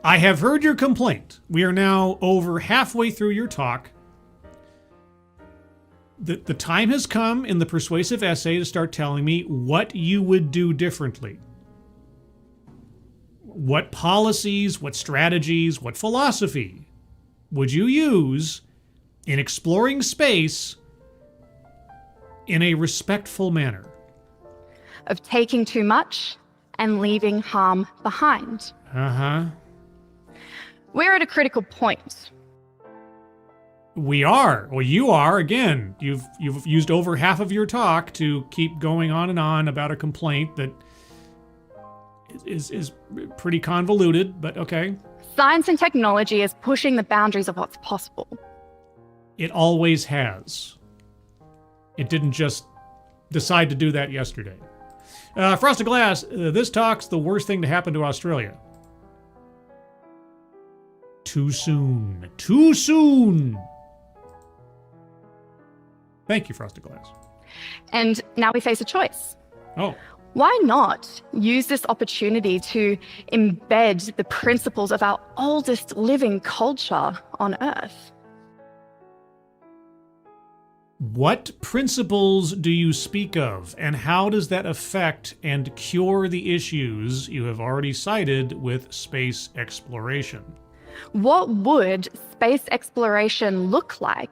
I have heard your complaint. We are now over halfway through your talk. The time has come in the persuasive essay to start telling me what you would do differently. What policies, what strategies, what philosophy would you use in exploring space in a respectful manner? Of taking too much and leaving harm behind. Uh-huh. We're at a critical point. We are. Well, you are. Again, you've used over half of your talk to keep going on and on about a complaint that is pretty convoluted, but okay. Science and technology is pushing the boundaries of what's possible. It always has. It didn't just decide to do that yesterday. Frosted Glass, this talk's the worst thing to happen to Australia. Too soon. Too soon. Thank you, Frosted Glass. And now we face a choice. Oh. Why not use this opportunity to embed the principles of our oldest living culture on Earth? What principles do you speak of, and how does that affect and cure the issues you have already cited with space exploration? What would space exploration look like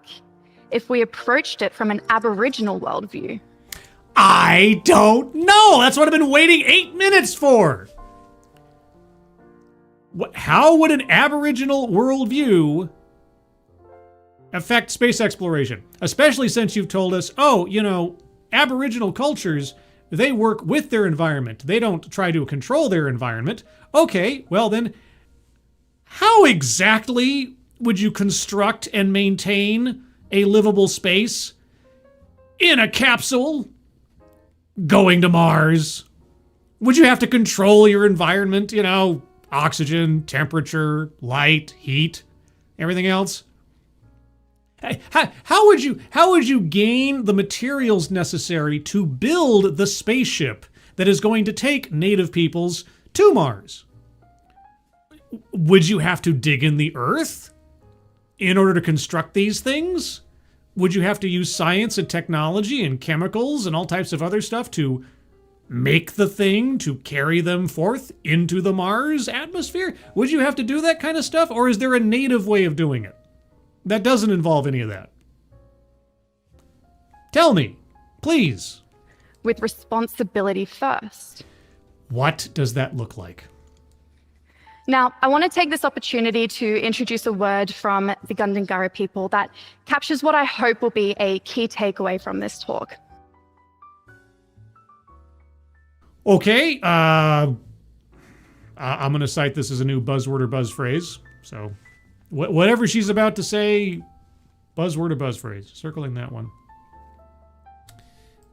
if we approached it from an Aboriginal worldview? I don't know. That's what I've been waiting 8 minutes for. How would an Aboriginal worldview affect space exploration? Especially since you've told us, oh, Aboriginal cultures, they work with their environment. They don't try to control their environment. Okay, well then, how exactly would you construct and maintain a livable space in a capsule going to Mars? Would you have to control your environment, oxygen, temperature, light, heat, everything else? How would you gain the materials necessary to build the spaceship that is going to take native peoples to Mars? Would you have to dig in the earth in order to construct these things? Would you have to use science and technology and chemicals and all types of other stuff to make the thing, to carry them forth into the Mars atmosphere? Would you have to do that kind of stuff? Or is there a native way of doing it that doesn't involve any of that? Tell me, please. With responsibility first. What does that look like? Now, I want to take this opportunity to introduce a word from the Gundungurra people that captures what I hope will be a key takeaway from this talk. Okay, I'm going to cite this as a new buzzword or buzz phrase. So whatever she's about to say, buzzword or buzz phrase. Circling that one.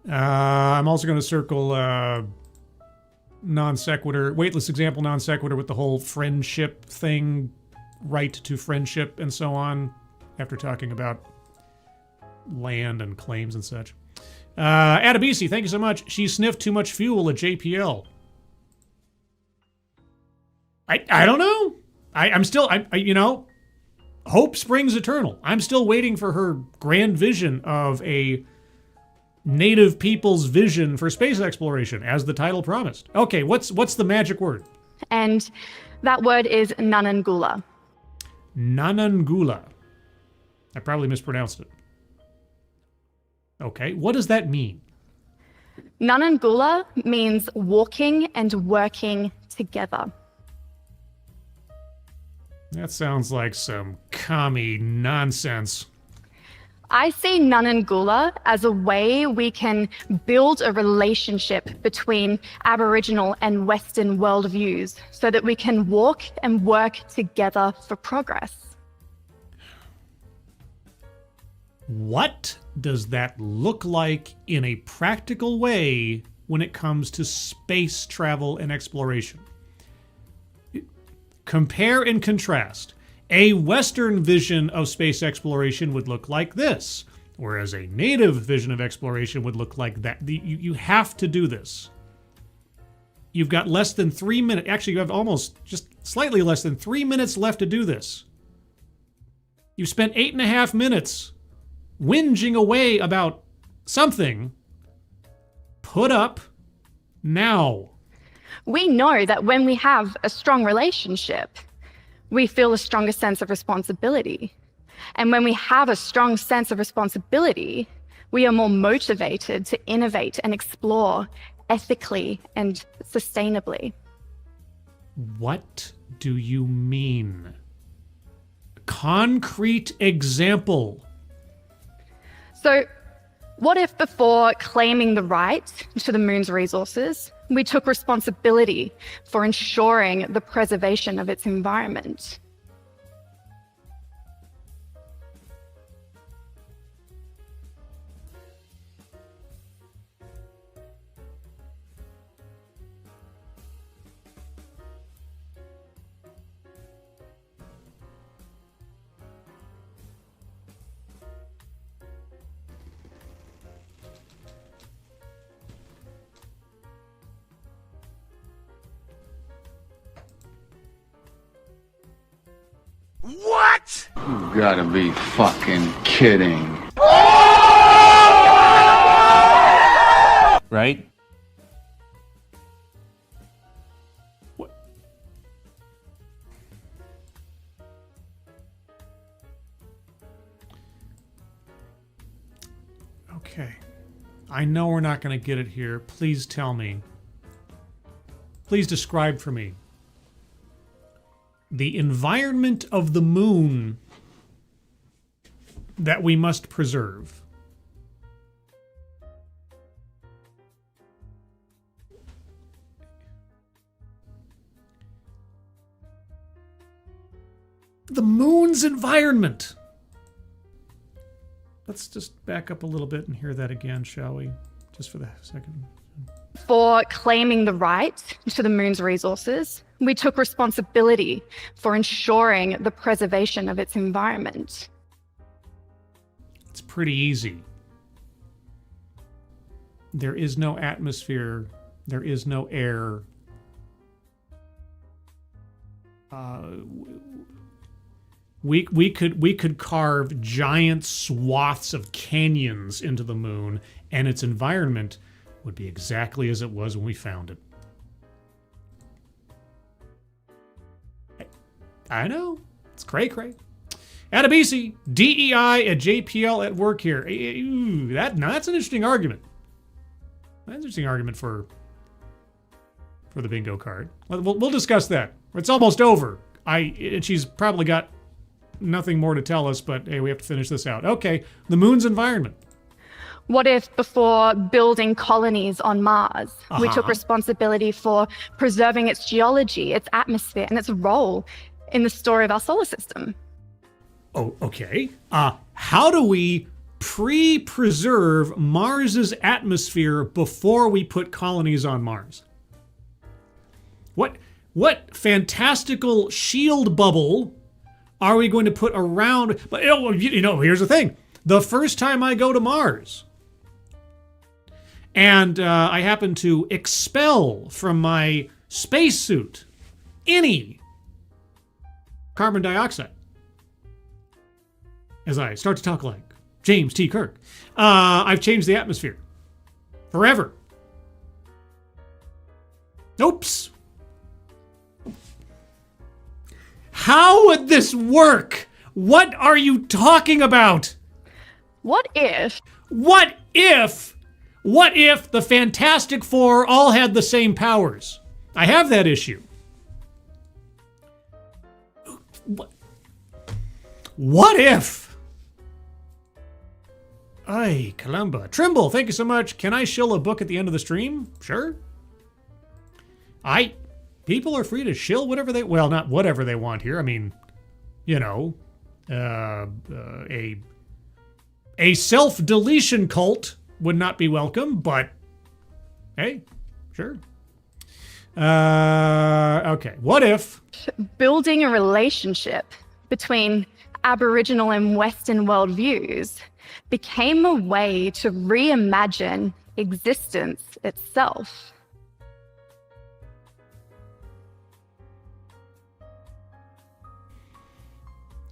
I'm also going to circle non sequitur, weightless example non sequitur with the whole friendship thing, right to friendship and so on, after talking about land and claims and such. Adabisi, thank you so much. She sniffed too much fuel at JPL. I don't know. I'm still, hope springs eternal. I'm still waiting for her grand vision of a native people's vision for space exploration, as the title promised. Okay, what's the magic word? And that word is Nanangula. Nanangula. I probably mispronounced it. Okay, what does that mean? Nanangula means walking and working together. That sounds like some commie nonsense. I see Nanangula as a way we can build a relationship between Aboriginal and Western worldviews so that we can walk and work together for progress. What does that look like in a practical way when it comes to space travel and exploration? Compare and contrast. A Western vision of space exploration would look like this, whereas a native vision of exploration would look like that. You have to do this. You've got less than 3 minutes. Actually, you have almost just slightly less than 3 minutes left to do this. You've spent 8.5 minutes whinging away about something. Put up now. We know that when we have a strong relationship, we feel a stronger sense of responsibility. And when we have a strong sense of responsibility, we are more motivated to innovate and explore ethically and sustainably. What do you mean? Concrete example. So, what if before claiming the right to the moon's resources, we took responsibility for ensuring the preservation of its environment? What? You gotta be fucking kidding. Right? What? Okay. I know we're not going to get it here. Please tell me. Please describe for me. the environment of the moon that we must preserve. The moon's environment. Let's just back up a little bit and hear that again, shall we? Just for the second. For claiming the right to the moon's resources, we took responsibility for ensuring the preservation of its environment. It's pretty easy. There is no atmosphere. There is no air. We could carve giant swaths of canyons into the moon, and its environment would be exactly as it was when we found it. I know. It's cray-cray. Adabisi, DEI at JPL at work here. Ooh, that's an interesting argument. That's an interesting argument for the bingo card. We'll discuss that. It's almost over. She's probably got nothing more to tell us, but hey, we have to finish this out. Okay, the moon's environment. What if before building colonies on Mars, we took responsibility for preserving its geology, its atmosphere, and its role in the story of our solar system? Oh, okay. How do we pre-preserve Mars's atmosphere before we put colonies on Mars? What fantastical shield bubble are we going to put around? But here's the thing. The first time I go to Mars, and I happen to expel from my spacesuit any carbon dioxide, as I start to talk like James T. Kirk, I've changed the atmosphere forever. Oops. How would this work? What are you talking about? What if the Fantastic Four all had the same powers? I have that issue. What if? Ay, Columba. Trimble, thank you so much. Can I shill a book at the end of the stream? Sure. People are free to shill whatever they, well, not whatever they want here. I mean, a self-deletion cult would not be welcome, but hey, sure. Okay, what if building a relationship between Aboriginal and Western worldviews became a way to reimagine existence itself?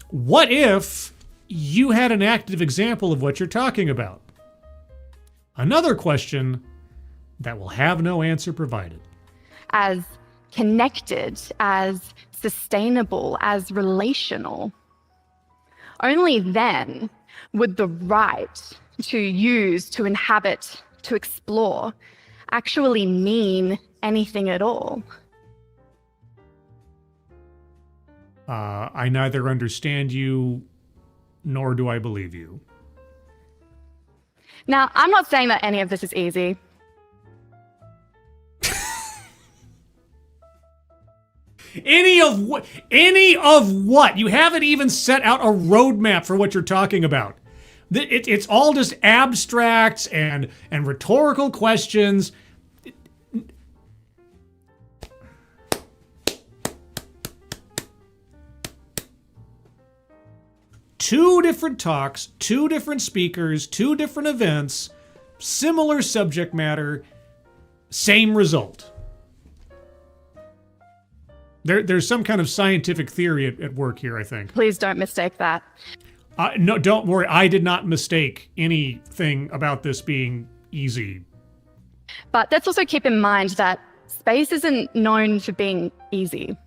What if you had an active example of what you're talking about? Another question that will have no answer provided. As connected, as sustainable, as relational. Only then would the right to use, to inhabit, to explore actually mean anything at all. I neither understand you nor do I believe you. Now, I'm not saying that any of this is easy. Any of what? You haven't even set out a roadmap for what you're talking about. It's all just abstracts and rhetorical questions. Two different talks, two different speakers, two different events, similar subject matter, same result. There's some kind of scientific theory at work here, I think. Please don't mistake that. No, don't worry. I did not mistake anything about this being easy. But let's also keep in mind that space isn't known for being easy.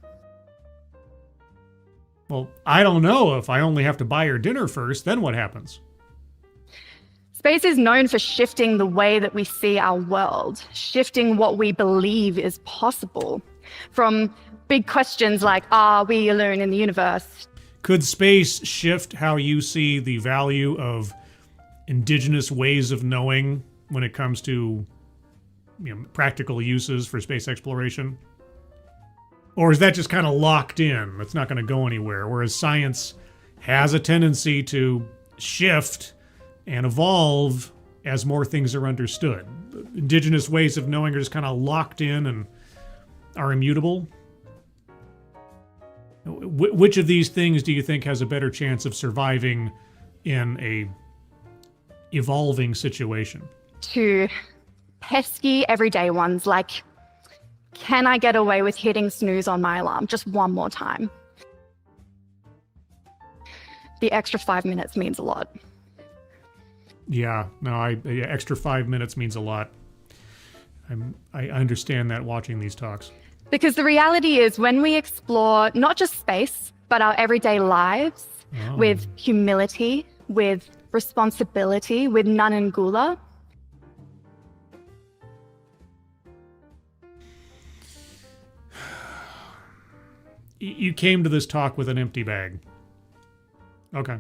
Well, I don't know. If I only have to buy her dinner first, then what happens? Space is known for shifting the way that we see our world, shifting what we believe is possible, from big questions like, are we alone in the universe? Could space shift how you see the value of indigenous ways of knowing when it comes to practical uses for space exploration? Or is that just kind of locked in? It's not going to go anywhere, whereas science has a tendency to shift and evolve as more things are understood. Indigenous ways of knowing are just kind of locked in and are immutable. Which of these things do you think has a better chance of surviving in a evolving situation? To pesky everyday ones like, can I get away with hitting snooze on my alarm just one more time? The extra 5 minutes means a lot. Yeah, no, extra 5 minutes means a lot. I understand that watching these talks. Because the reality is when we explore not just space, but our everyday lives with humility, with responsibility, with nanangula. You came to this talk with an empty bag. Okay.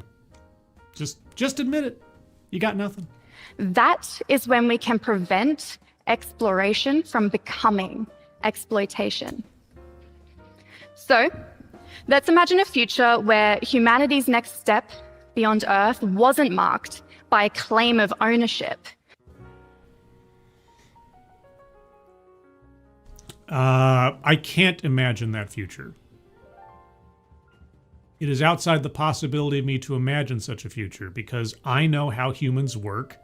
Just admit it. You got nothing. That is when we can prevent exploration from becoming exploitation. So, let's imagine a future where humanity's next step beyond Earth wasn't marked by a claim of ownership. I can't imagine that future. It is outside the possibility of me to imagine such a future because I know how humans work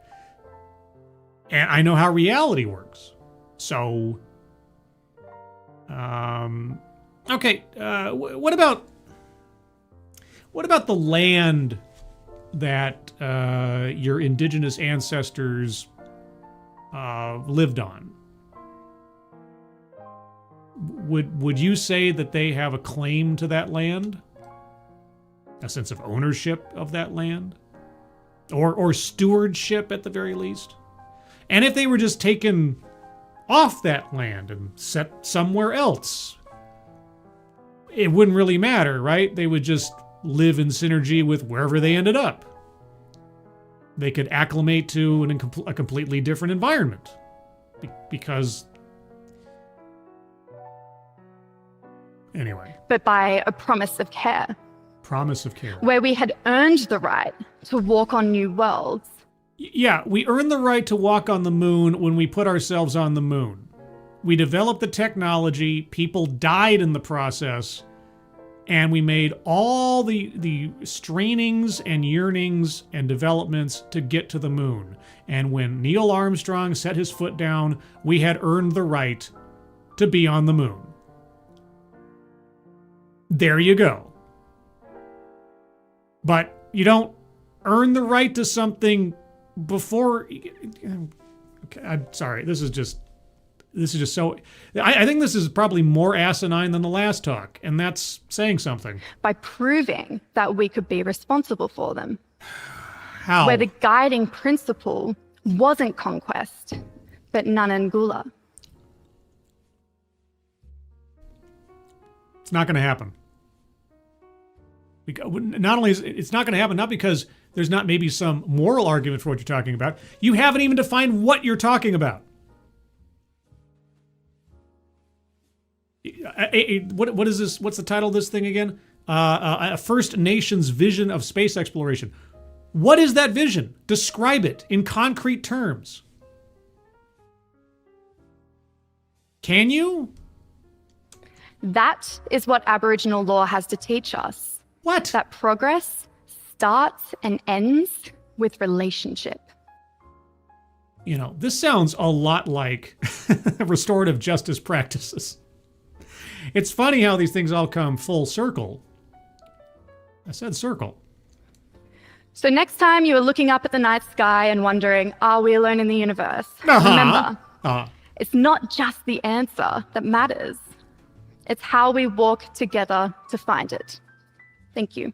and I know how reality works. So, okay, what about the land that your indigenous ancestors lived on? Would you say that they have a claim to that land? A sense of ownership of that land? Or stewardship at the very least? And if they were just taken off that land and set somewhere else, it wouldn't really matter, right? They would just live in synergy with wherever they ended up. They could acclimate to a completely different environment because... Anyway. But by a promise of care. Promise of care. Where we had earned the right to walk on new worlds. Yeah, we earned the right to walk on the moon when we put ourselves on the moon. We developed the technology, people died in the process, and we made all the strainings and yearnings and developments to get to the moon. And when Neil Armstrong set his foot down, we had earned the right to be on the moon. There you go. But you don't earn the right to something before... Okay, I'm sorry. This is just so... I think this is probably more asinine than the last talk, and that's saying something. By proving that we could be responsible for them. How? Where the guiding principle wasn't conquest, but nanangula. It's not going to happen. Not only is it's not going to happen, not because there's not maybe some moral argument for what you're talking about, you haven't even defined what you're talking about. What is this? What's the title of this thing again? A First Nations vision of space exploration. What is that vision? Describe it in concrete terms. Can you? That is what Aboriginal law has to teach us. What? That progress starts and ends with relationship. You know, this sounds a lot like restorative justice practices. It's funny how these things all come full circle. I said circle. So next time you are looking up at the night sky and wondering, are we alone in the universe? Remember, it's not just the answer that matters. It's how we walk together to find it. Thank you.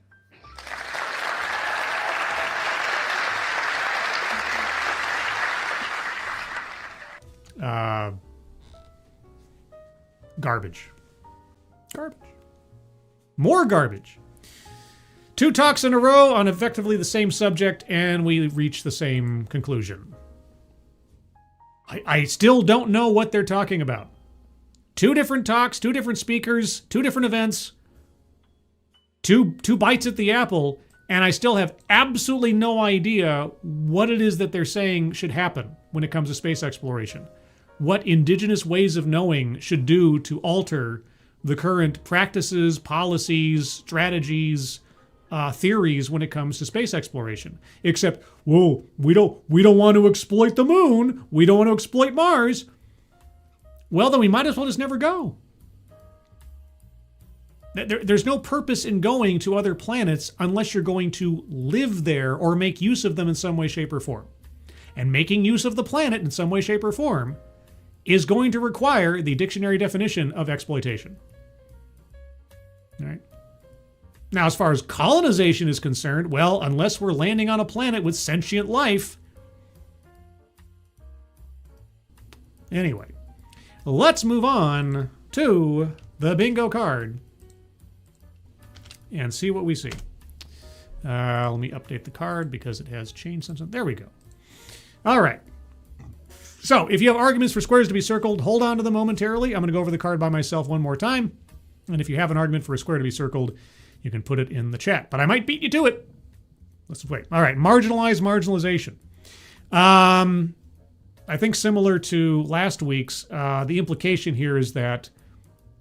Garbage. Garbage. More garbage. 2 talks in a row on effectively the same subject, and we reach the same conclusion. I still don't know what they're talking about. 2 different talks, 2 different speakers, 2 different events, two bites at the apple, and I still have absolutely no idea what it is that they're saying should happen when it comes to space exploration. What indigenous ways of knowing should do to alter the current practices, policies, strategies, theories when it comes to space exploration. Except, whoa, we don't want to exploit the moon. We don't want to exploit Mars. Well, then we might as well just never go. There's no purpose in going to other planets unless you're going to live there or make use of them in some way, shape, or form. And making use of the planet in some way, shape, or form is going to require the dictionary definition of exploitation. All right. Now, as far as colonization is concerned, well, unless we're landing on a planet with sentient life. Anyway, let's move on to the bingo card and see what we see. Let me update the card because it has changed something. There we go. All right. So if you have arguments for squares to be circled, hold on to them momentarily. I'm going to go over the card by myself one more time. And if you have an argument for a square to be circled, you can put it in the chat. But I might beat you to it. Let's wait. All right. Marginalization. I think similar to last week's, the implication here is that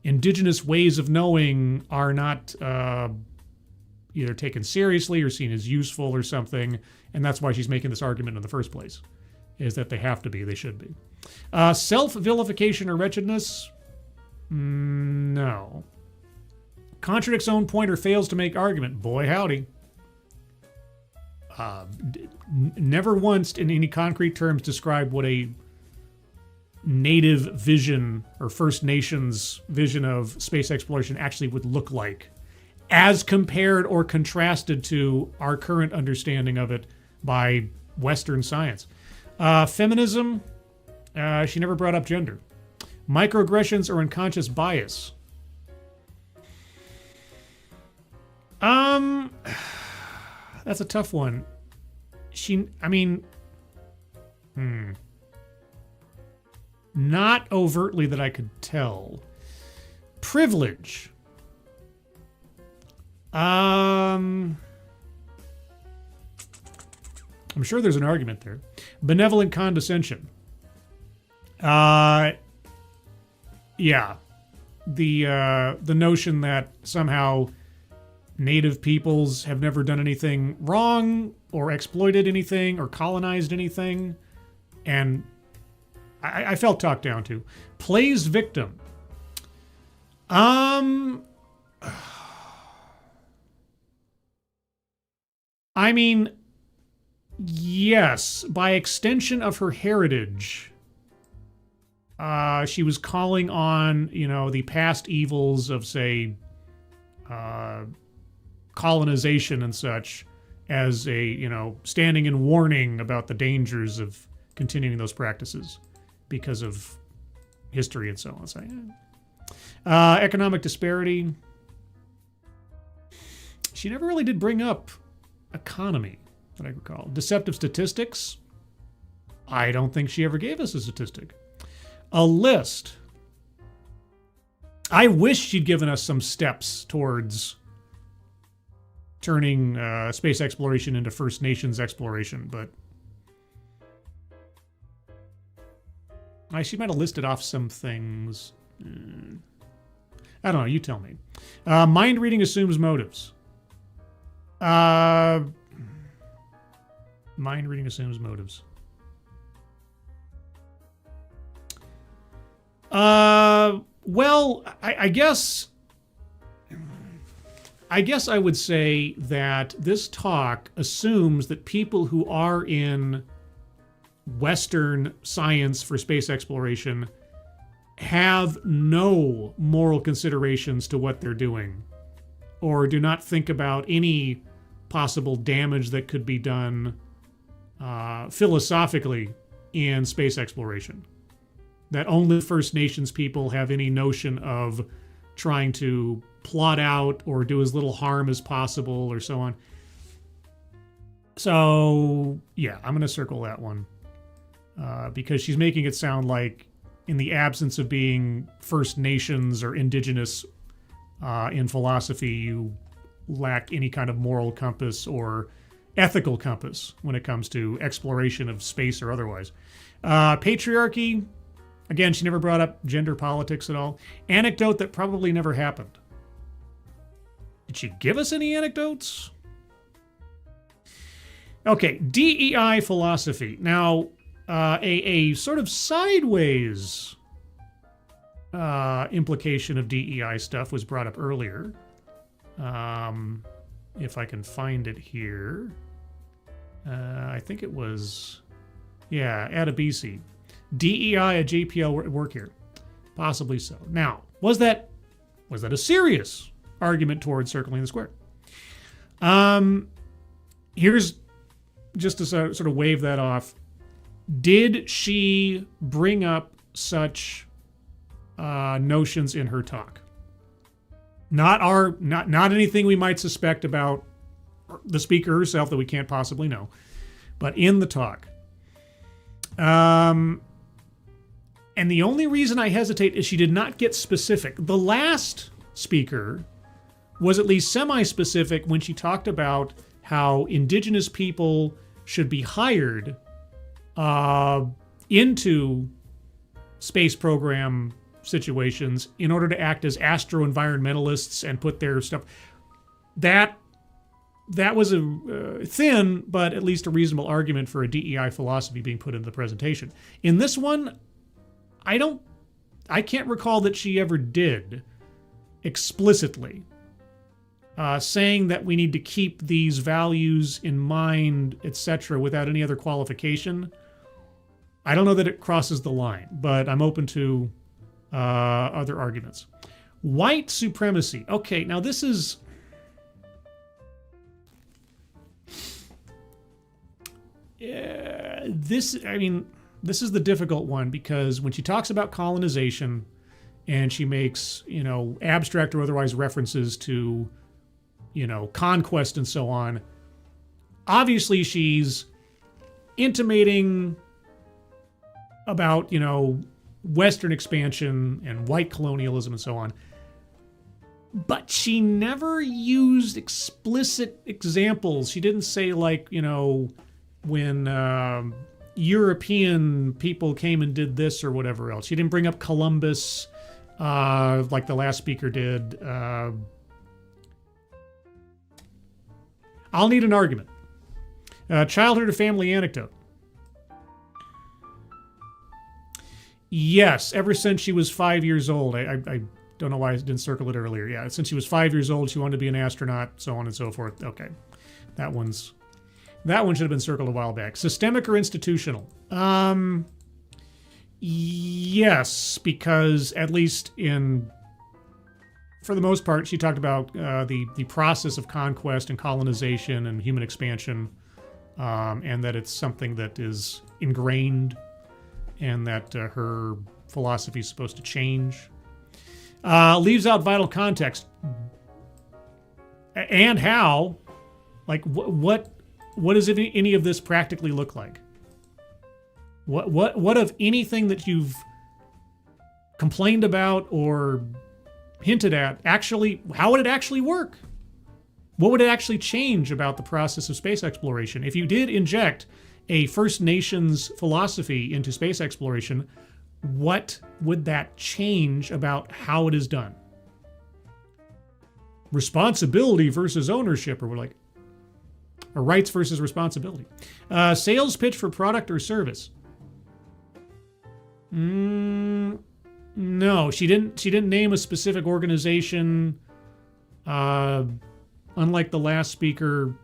indigenous ways of knowing are not either taken seriously or seen as useful or something. And that's why she's making this argument in the first place, is that they have to be, they should be. Self-vilification or wretchedness? No. Contradicts own point or fails to make argument. Boy, howdy. Never once in any concrete terms described what a native vision or First Nations vision of space exploration actually would look like, as compared or contrasted to our current understanding of it by Western science. Feminism, she never brought up gender. Microaggressions or unconscious bias. That's a tough one. Not overtly that I could tell. Privilege. I'm sure there's an argument there. Benevolent condescension. Yeah. The notion that somehow native peoples have never done anything wrong or exploited anything or colonized anything. And I felt talked down to. Plays victim. Yes, by extension of her heritage, she was calling on, the past evils of, say, colonization and such as a, standing in warning about the dangers of continuing those practices because of history and so on. So, yeah. Economic disparity. She never really did bring up economy, that I recall. Deceptive statistics. I don't think she ever gave us a statistic. A list. I wish she'd given us some steps towards turning space exploration into First Nations exploration, but she might have listed off some things. I don't know, you tell me. Mind reading assumes motives. Mind reading assumes motives. Well, I guess I would say that this talk assumes that people who are in Western science for space exploration have no moral considerations to what they're doing, or do not think about any possible damage that could be done philosophically in space exploration. That only First Nations people have any notion of trying to plot out or do as little harm as possible or so on. So, yeah, I'm going to circle that one because she's making it sound like in the absence of being First Nations or indigenous in philosophy, you lack any kind of moral compass or ethical compass when it comes to exploration of space or otherwise. Patriarchy, again, she never brought up gender politics at all. Anecdote that probably never happened. Did she give us any anecdotes? Okay, DEI philosophy. Now, a sort of sideways implication of DEI stuff was brought up earlier. If I can find it here. I think it was, yeah, Attribution. DEI at JPL work here. Possibly so. Now, was that a serious argument towards circling the square? Here's just to sort of wave that off. Did she bring up such notions in her talk? Not anything we might suspect about the speaker herself that we can't possibly know, but in the talk. And the only reason I hesitate is she did not get specific. The last speaker was at least semi-specific when she talked about how indigenous people should be hired into space program situations in order to act as astro-environmentalists and put their stuff. That was a thin, but at least a reasonable argument for a DEI philosophy being put into the presentation. In this one, I can't recall that she ever did explicitly saying that we need to keep these values in mind, etc., without any other qualification. I don't know that it crosses the line, but I'm open to other arguments. White supremacy. Okay, now this is... this is the difficult one, because when she talks about colonization and she makes, abstract or otherwise references to, conquest and so on, obviously she's intimating about, Western expansion and white colonialism and so on. But she never used explicit examples. She didn't say, like, when European people came and did this or whatever else. She didn't bring up Columbus like the last speaker did. I'll need an argument. Childhood or family anecdote. Yes, ever since she was 5 years old. I don't know why I didn't circle it earlier. Yeah, since she was 5 years old, she wanted to be an astronaut, so on and so forth. Okay, that one should have been circled a while back. Systemic or institutional? Yes, because at least for the most part, she talked about the process of conquest and colonization and human expansion, and that it's something that is ingrained and that her philosophy is supposed to change. Leaves out vital context. And how, like, what does any of this practically look like? What of anything that you've complained about or hinted at, actually, how would it actually work? What would it actually change about the process of space exploration? If you did inject a First Nations philosophy into space exploration, what would that change about how it is done? Responsibility versus ownership, or rights versus responsibility. Sales pitch for product or service. No, she didn't name a specific organization. Unlike the last speaker,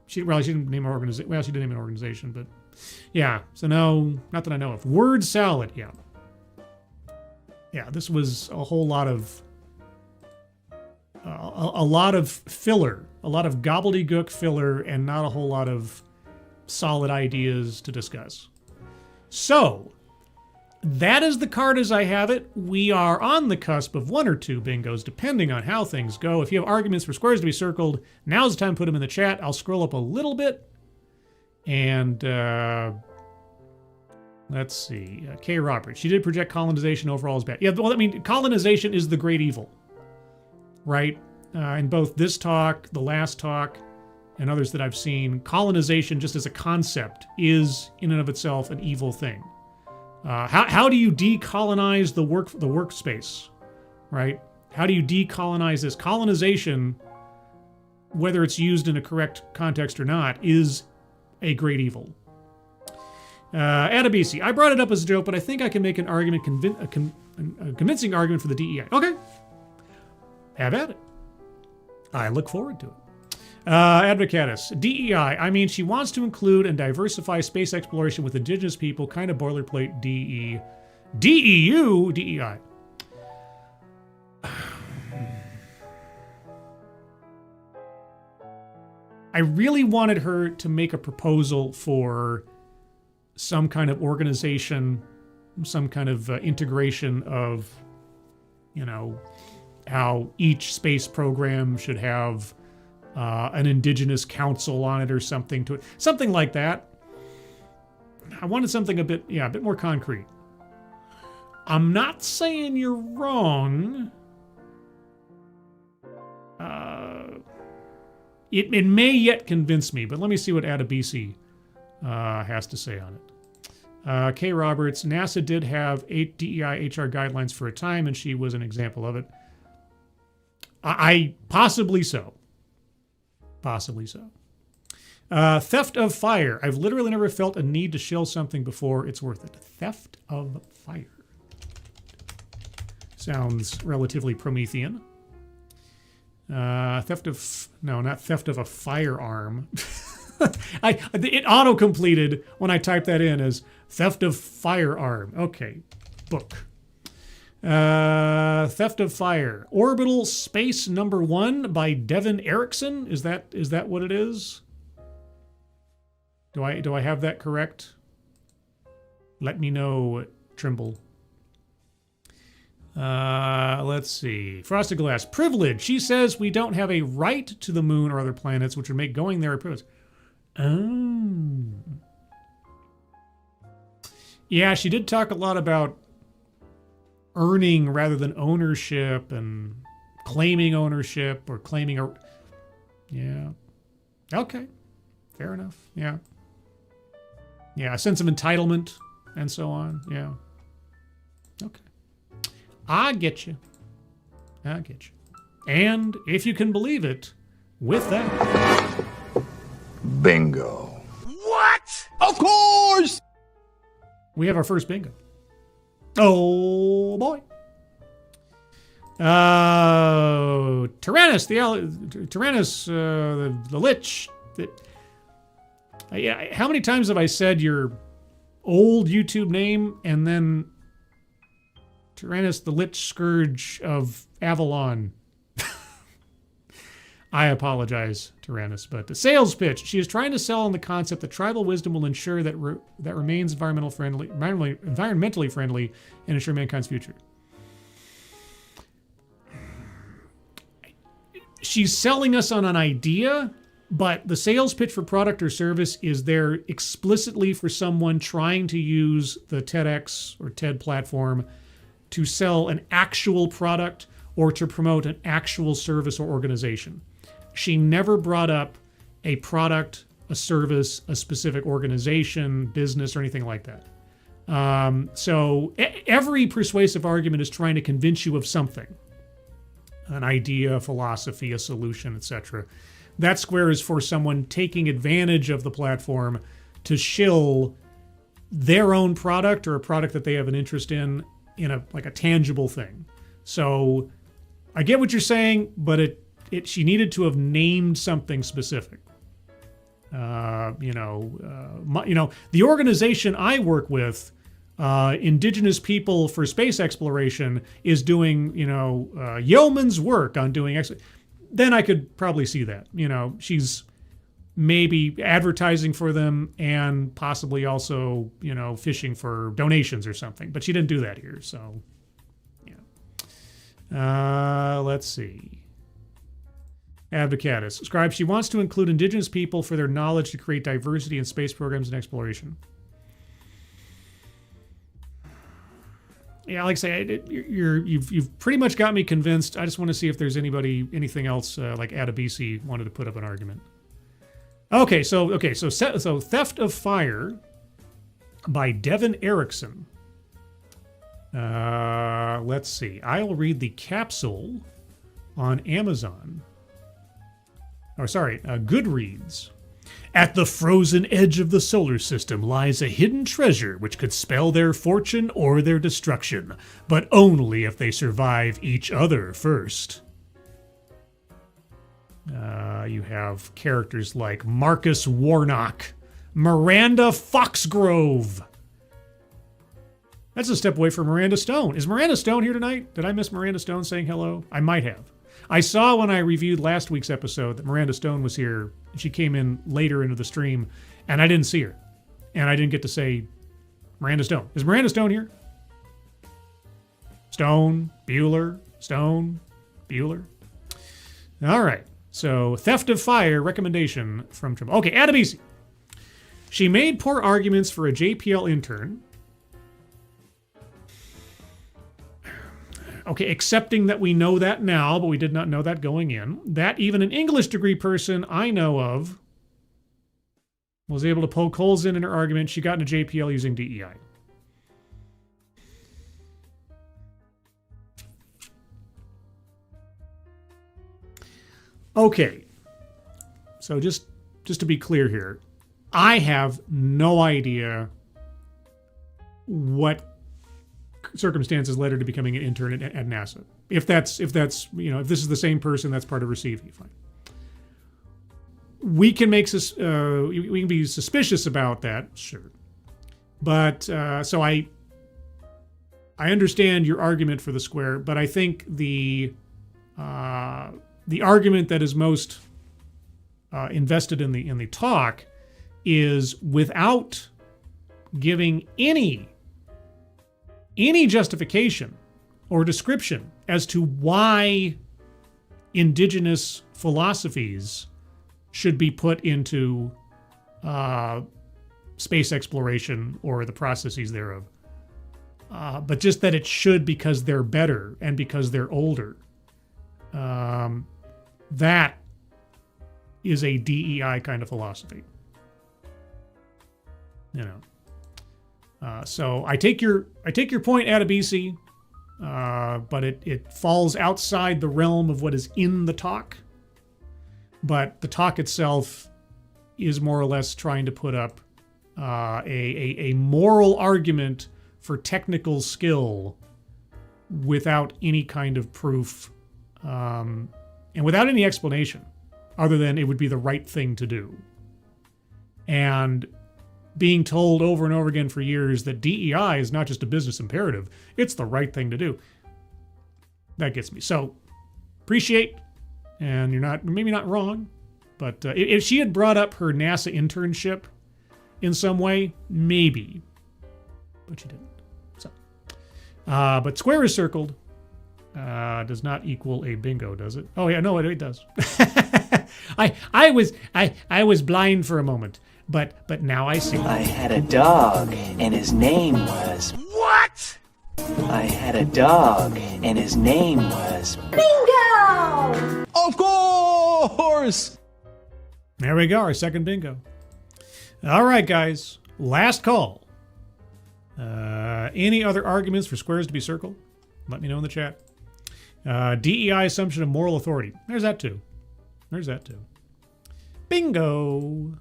she didn't name an organization. Well, she did name an organization, but yeah. So no, not that I know of. Word salad. Yeah. This was a whole lot of a lot of filler, a lot of gobbledygook filler, and not a whole lot of solid ideas to discuss. So, that is the card as I have it. We are on the cusp of 1 or 2 bingos, depending on how things go. If you have arguments for squares to be circled, now's the time to put them in the chat. I'll scroll up a little bit. And let's see. K. Roberts. She did project colonization overall as bad. Yeah, well, I mean, colonization is the great evil, right? In both this talk, the last talk, and others that I've seen, colonization just as a concept is in and of itself an evil thing. How do you decolonize the workspace, right? How do you decolonize this? Colonization, whether it's used in a correct context or not, is a great evil. Adabisi, I brought it up as a joke, but I think I can make an argument, a convincing argument for the DEI. Okay, have at it. I look forward to it. Advocatus, DEI, I mean, she wants to include and diversify space exploration with indigenous people, kind of boilerplate DEU, DEI. I really wanted her to make a proposal for some kind of organization, some kind of integration of, you know, how each space program should have an indigenous council on it or something to it. Something like that. I wanted something a bit more concrete. I'm not saying you're wrong. It may yet convince me, but let me see what Adabisi has to say on it. K. Roberts, NASA did have 8 DEI HR guidelines for a time, and she was an example of it. I possibly so. Possibly so. Theft of fire. I've literally never felt a need to shill something before. It's worth it. Theft of fire. Sounds relatively Promethean. Theft of... No, not theft of a firearm. It auto-completed when I typed that in as theft of firearm. Okay. Book. Theft of Fire. Orbital Space Number 1 by Devin Erickson. Is that what it is? Do I have that correct? Let me know, Trimble. Let's see. Frosted Glass. Privilege. She says we don't have a right to the moon or other planets, which would make going there a privilege. Oh. Yeah, she did talk a lot about earning rather than ownership and claiming ownership or claiming a... Yeah. Okay. Fair enough. Yeah. Yeah, a sense of entitlement and so on. Yeah. Okay. I get you. I get you. And if you can believe it, with that... Bingo. What? Of course! We have our first bingo. Oh boy. Tyrannus, the Lich. How many times have I said your old YouTube name and then Tyrannus, the Lich Scourge of Avalon? I apologize, Tyrannus, but the sales pitch. She is trying to sell on the concept that tribal wisdom will ensure that that remains environmentally friendly and ensure mankind's future. She's selling us on an idea, but the sales pitch for product or service is there explicitly for someone trying to use the TEDx or TED platform to sell an actual product or to promote an actual service or organization. She never brought up a product, a service, a specific organization, business, or anything like that. So every persuasive argument is trying to convince you of something. An idea, a philosophy, a solution, etc. That square is for someone taking advantage of the platform to shill their own product or a product that they have an interest in a tangible thing. So I get what you're saying, but she needed to have named something specific. The organization I work with, Indigenous People for Space Exploration, is doing, yeoman's work on doing. Then I could probably see that. She's maybe advertising for them and possibly also, fishing for donations or something. But she didn't do that here, so yeah. Let's see. Advocatus. Scribe, she wants to include indigenous people for their knowledge to create diversity in space programs and exploration. Yeah, like I say, you've pretty much got me convinced. I just want to see if there's anything else like Adabisi wanted to put up an argument. Okay, so Theft of Fire by Devin Erickson. Let's see. I'll read the capsule on Amazon. Goodreads. At the frozen edge of the solar system lies a hidden treasure which could spell their fortune or their destruction, but only if they survive each other first. You have characters like Marcus Warnock, Miranda Foxgrove. That's a step away from Miranda Stone. Is Miranda Stone here tonight? Did I miss Miranda Stone saying hello? I might have. I saw when I reviewed last week's episode that Miranda Stone was here. She came in later into the stream, and I didn't see her. And I didn't get to say Miranda Stone. Is Miranda Stone here? Stone, Bueller, Stone, Bueller. All right. So, Theft of Fire recommendation from Trimble. Okay, Adabisi. She made poor arguments for a JPL intern. Okay, accepting that we know that now, but we did not know that going in. That even an English degree person I know of was able to poke holes in her argument. She got into JPL using DEI. Okay, so just to be clear here, I have no idea what circumstances led her to becoming an intern at NASA. If this is the same person, that's part of receiving. Fine. We can we can be suspicious about that, sure. But so I understand your argument for the square, but I think the argument that is most invested in the talk is without giving any justification or description as to why indigenous philosophies should be put into space exploration or the processes thereof. But just that it should because they're better and because they're older. That is a DEI kind of philosophy. So I take your point, Adabisi, but it falls outside the realm of what is in the talk. But the talk itself is more or less trying to put up a moral argument for technical skill without any kind of proof and without any explanation other than it would be the right thing to do. And being told over and over again for years that DEI is not just a business imperative, it's the right thing to do. That gets me. So, appreciate, and you're maybe not wrong, but if she had brought up her NASA internship in some way, maybe, but she didn't. So, but square is circled. Does not equal a bingo, does it? Oh yeah, no, it does. I was blind for a moment. But now I see. I had a dog, and his name was... What? I had a dog, and his name was... Bingo! Of course! There we go, our second bingo. All right, guys. Last call. Any other arguments for squares to be circled? Let me know in the chat. DEI assumption of moral authority. There's that too. Bingo.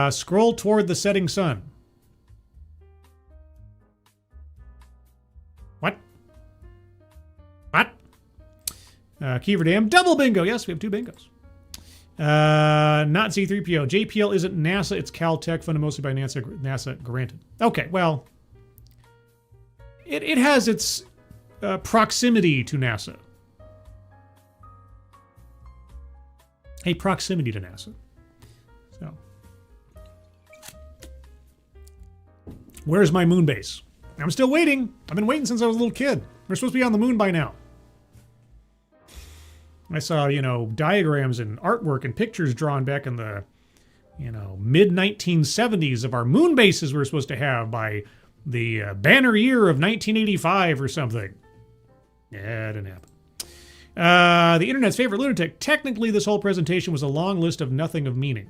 Scroll toward the setting sun. What? Kiever Dam. Double bingo. Yes, we have 2 bingos. Not C3PO. JPL isn't NASA, it's Caltech, funded mostly by NASA, granted. Okay, well, it has its proximity to NASA. A proximity to NASA. Where's my moon base? I'm still waiting. I've been waiting since I was a little kid. We're supposed to be on the moon by now. I saw, diagrams and artwork and pictures drawn back in the, mid-1970s of our moon bases we were supposed to have by the banner year of 1985 or something. Yeah, it didn't happen. The internet's favorite lunatic. Technically, this whole presentation was a long list of nothing of meaning.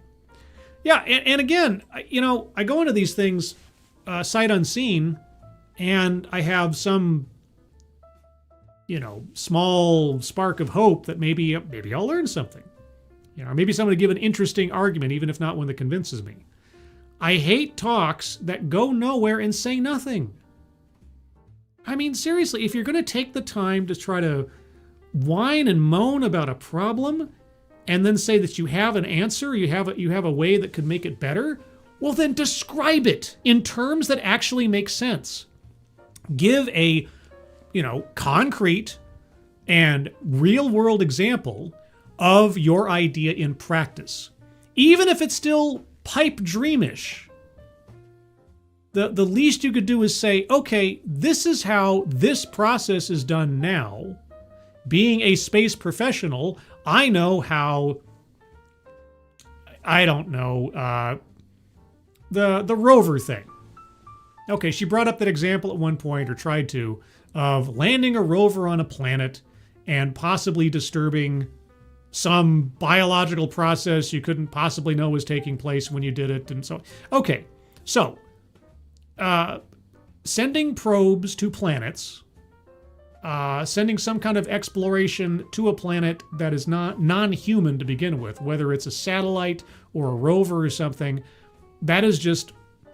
Yeah, and again, I go into these things sight unseen, and I have some, small spark of hope that maybe I'll learn something. Maybe someone to give an interesting argument, even if not one that convinces me. I hate talks that go nowhere and say nothing. I mean, seriously, if you're going to take the time to try to whine and moan about a problem and then say that you have an answer, you have a way that could make it better, well, then describe it in terms that actually make sense. Give a, concrete and real-world example of your idea in practice. Even if it's still pipe dreamish, the least you could do is say, okay, this is how this process is done now. Being a space professional, I know how, the rover thing. Okay, she brought up that example at one point, or tried to, of landing a rover on a planet and possibly disturbing some biological process you couldn't possibly know was taking place when you did it, and so. Okay, so sending probes to planets, sending some kind of exploration to a planet that is not non-human to begin with, whether it's a satellite or a rover or something, that is just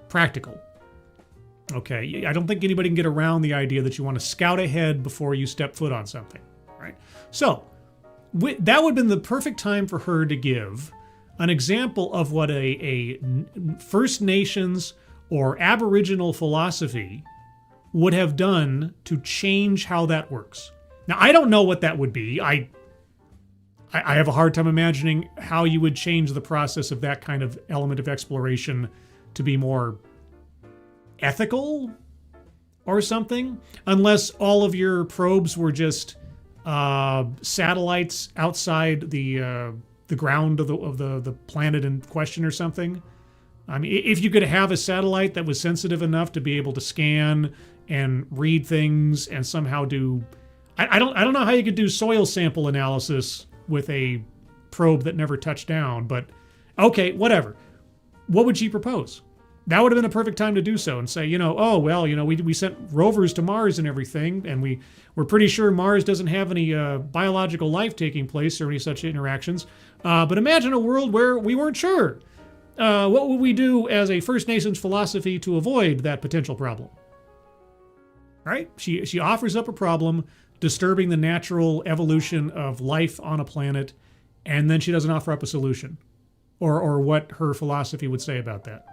practical. Okay, I don't think anybody can get around the idea that you want to scout ahead before you step foot on something, right? So that would have been the perfect time for her to give an example of what a First Nations or Aboriginal philosophy would have done to change how that works. Now, I don't know what that would be. I have a hard time imagining how you would change the process of that kind of element of exploration to be more ethical or something, unless all of your probes were just satellites outside the ground of the planet in question or something. I mean, if you could have a satellite that was sensitive enough to be able to scan and read things and somehow do, I don't know how you could do soil sample analysis with a probe that never touched down, but okay, whatever. What would she propose? That would have been a perfect time to do so and say, we sent rovers to Mars and everything, and we're pretty sure Mars doesn't have any biological life taking place or any such interactions. But imagine a world where we weren't sure. What would we do as a First Nations philosophy to avoid that potential problem? Right? She offers up a problem disturbing the natural evolution of life on a planet, and then she doesn't offer up a solution or what her philosophy would say about that.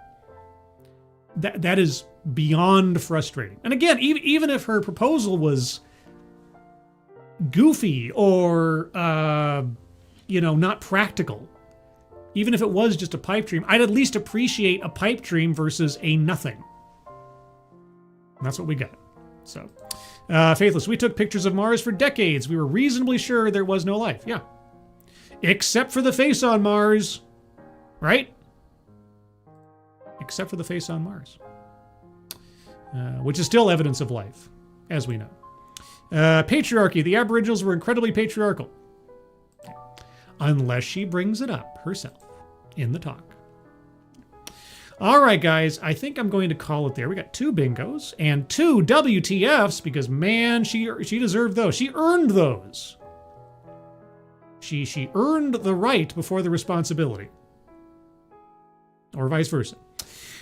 That is beyond frustrating. And again, even if her proposal was goofy or, not practical, even if it was just a pipe dream, I'd at least appreciate a pipe dream versus a nothing. And that's what we got. So, Faithless, we took pictures of Mars for decades. We were reasonably sure there was no life. Yeah. Except for the face on Mars. Right? Except for the face on Mars. Which is still evidence of life, as we know. Patriarchy. The Aboriginals were incredibly patriarchal. Unless she brings it up herself in the talk. All right, guys. I think I'm going to call it there. We got 2 bingos and 2 WTFs because, man, she deserved those. She earned those. She earned the right before the responsibility. Or vice versa.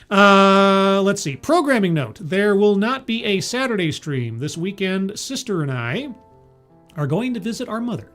Let's see. Programming note. There will not be a Saturday stream. This weekend, Sister and I are going to visit our mother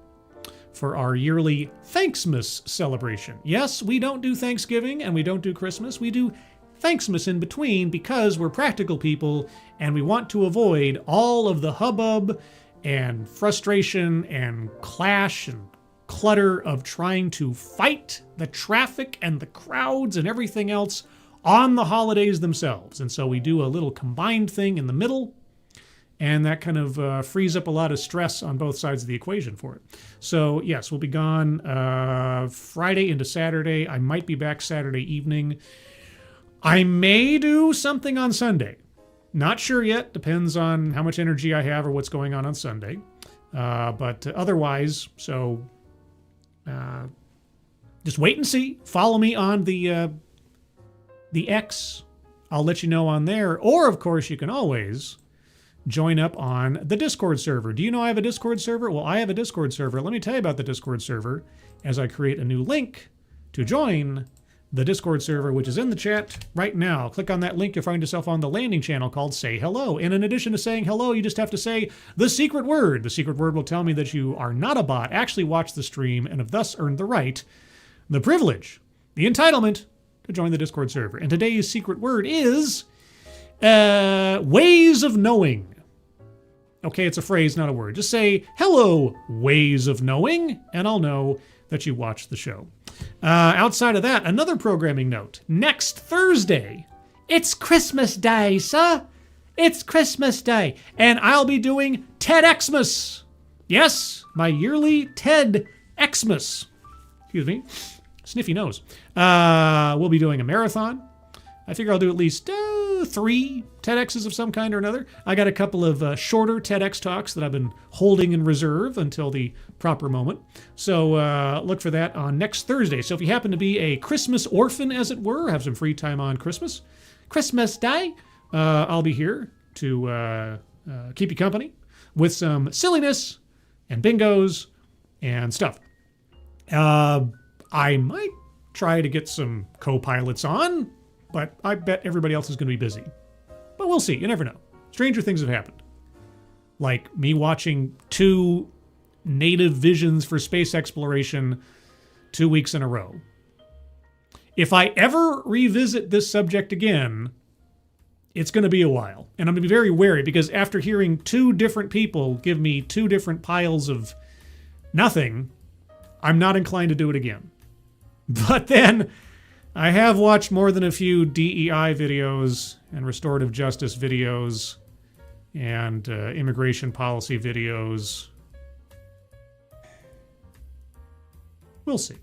for our yearly Thanksmas celebration. Yes, we don't do Thanksgiving and we don't do Christmas. We do Thanksmas in between because we're practical people and we want to avoid all of the hubbub and frustration and clash and clutter of trying to fight the traffic and the crowds and everything else on the holidays themselves. And so we do a little combined thing in the middle, and that kind of frees up a lot of stress on both sides of the equation for it. So yes, we'll be gone Friday into Saturday. I might be back Saturday evening. I may do something on Sunday. Not sure yet. Depends on how much energy I have or what's going on Sunday. But otherwise, so just wait and see. Follow me on the X. I'll let you know on there. Or, of course, you can always join up on the Discord server. Do you know I have a Discord server? Well, I have a Discord server. Let me tell you about the Discord server as I create a new link to join the Discord server, which is in the chat right now. Click on that link. You'll find yourself on the landing channel called Say Hello. And in addition to saying hello, you just have to say the secret word. The secret word will tell me that you are not a bot, actually watch the stream, and have thus earned the right, the privilege, the entitlement to join the Discord server. And today's secret word is ways of knowing. Okay, it's a phrase, not a word. Just say, hello, ways of knowing, and I'll know that you watched the show. Outside of that, another programming note. Next Thursday, it's Christmas Day, sir. It's Christmas Day. And I'll be doing TEDXmas. Yes, my yearly TEDXmas. Excuse me. Sniffy nose. We'll be doing a marathon. I figure I'll do at least 3 TEDx's of some kind or another. I got a couple of shorter TEDx talks that I've been holding in reserve until the proper moment. So look for that on next Thursday. So if you happen to be a Christmas orphan, as it were, have some free time on Christmas Day, I'll be here to keep you company with some silliness and bingos and stuff. I might try to get some co-pilots on, but I bet everybody else is going to be busy. But we'll see. You never know. Stranger things have happened. Like me watching 2 native visions for space exploration 2 weeks in a row. If I ever revisit this subject again, it's going to be a while. And I'm going to be very wary because after hearing 2 different people give me 2 different piles of nothing, I'm not inclined to do it again. But then I have watched more than a few DEI videos and restorative justice videos and immigration policy videos. We'll see.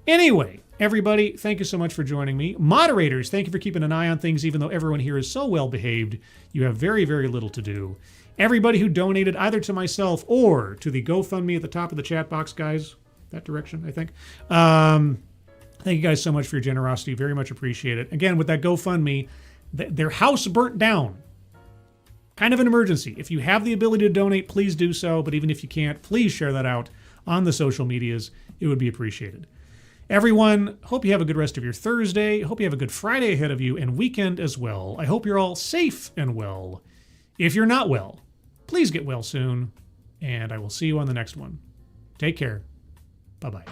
Anyway, everybody, thank you so much for joining me. Moderators, thank you for keeping an eye on things, even though everyone here is so well behaved. You have very, very little to do. Everybody who donated either to myself or to the GoFundMe at the top of the chat box, guys, that direction, I think. Thank you guys so much for your generosity. Very much appreciate it. Again, with that GoFundMe, their house burnt down. Kind of an emergency. If you have the ability to donate, please do so. But even if you can't, please share that out on the social medias. It would be appreciated. Everyone, hope you have a good rest of your Thursday. Hope you have a good Friday ahead of you and weekend as well. I hope you're all safe and well. If you're not well, please get well soon. And I will see you on the next one. Take care. Bye-bye.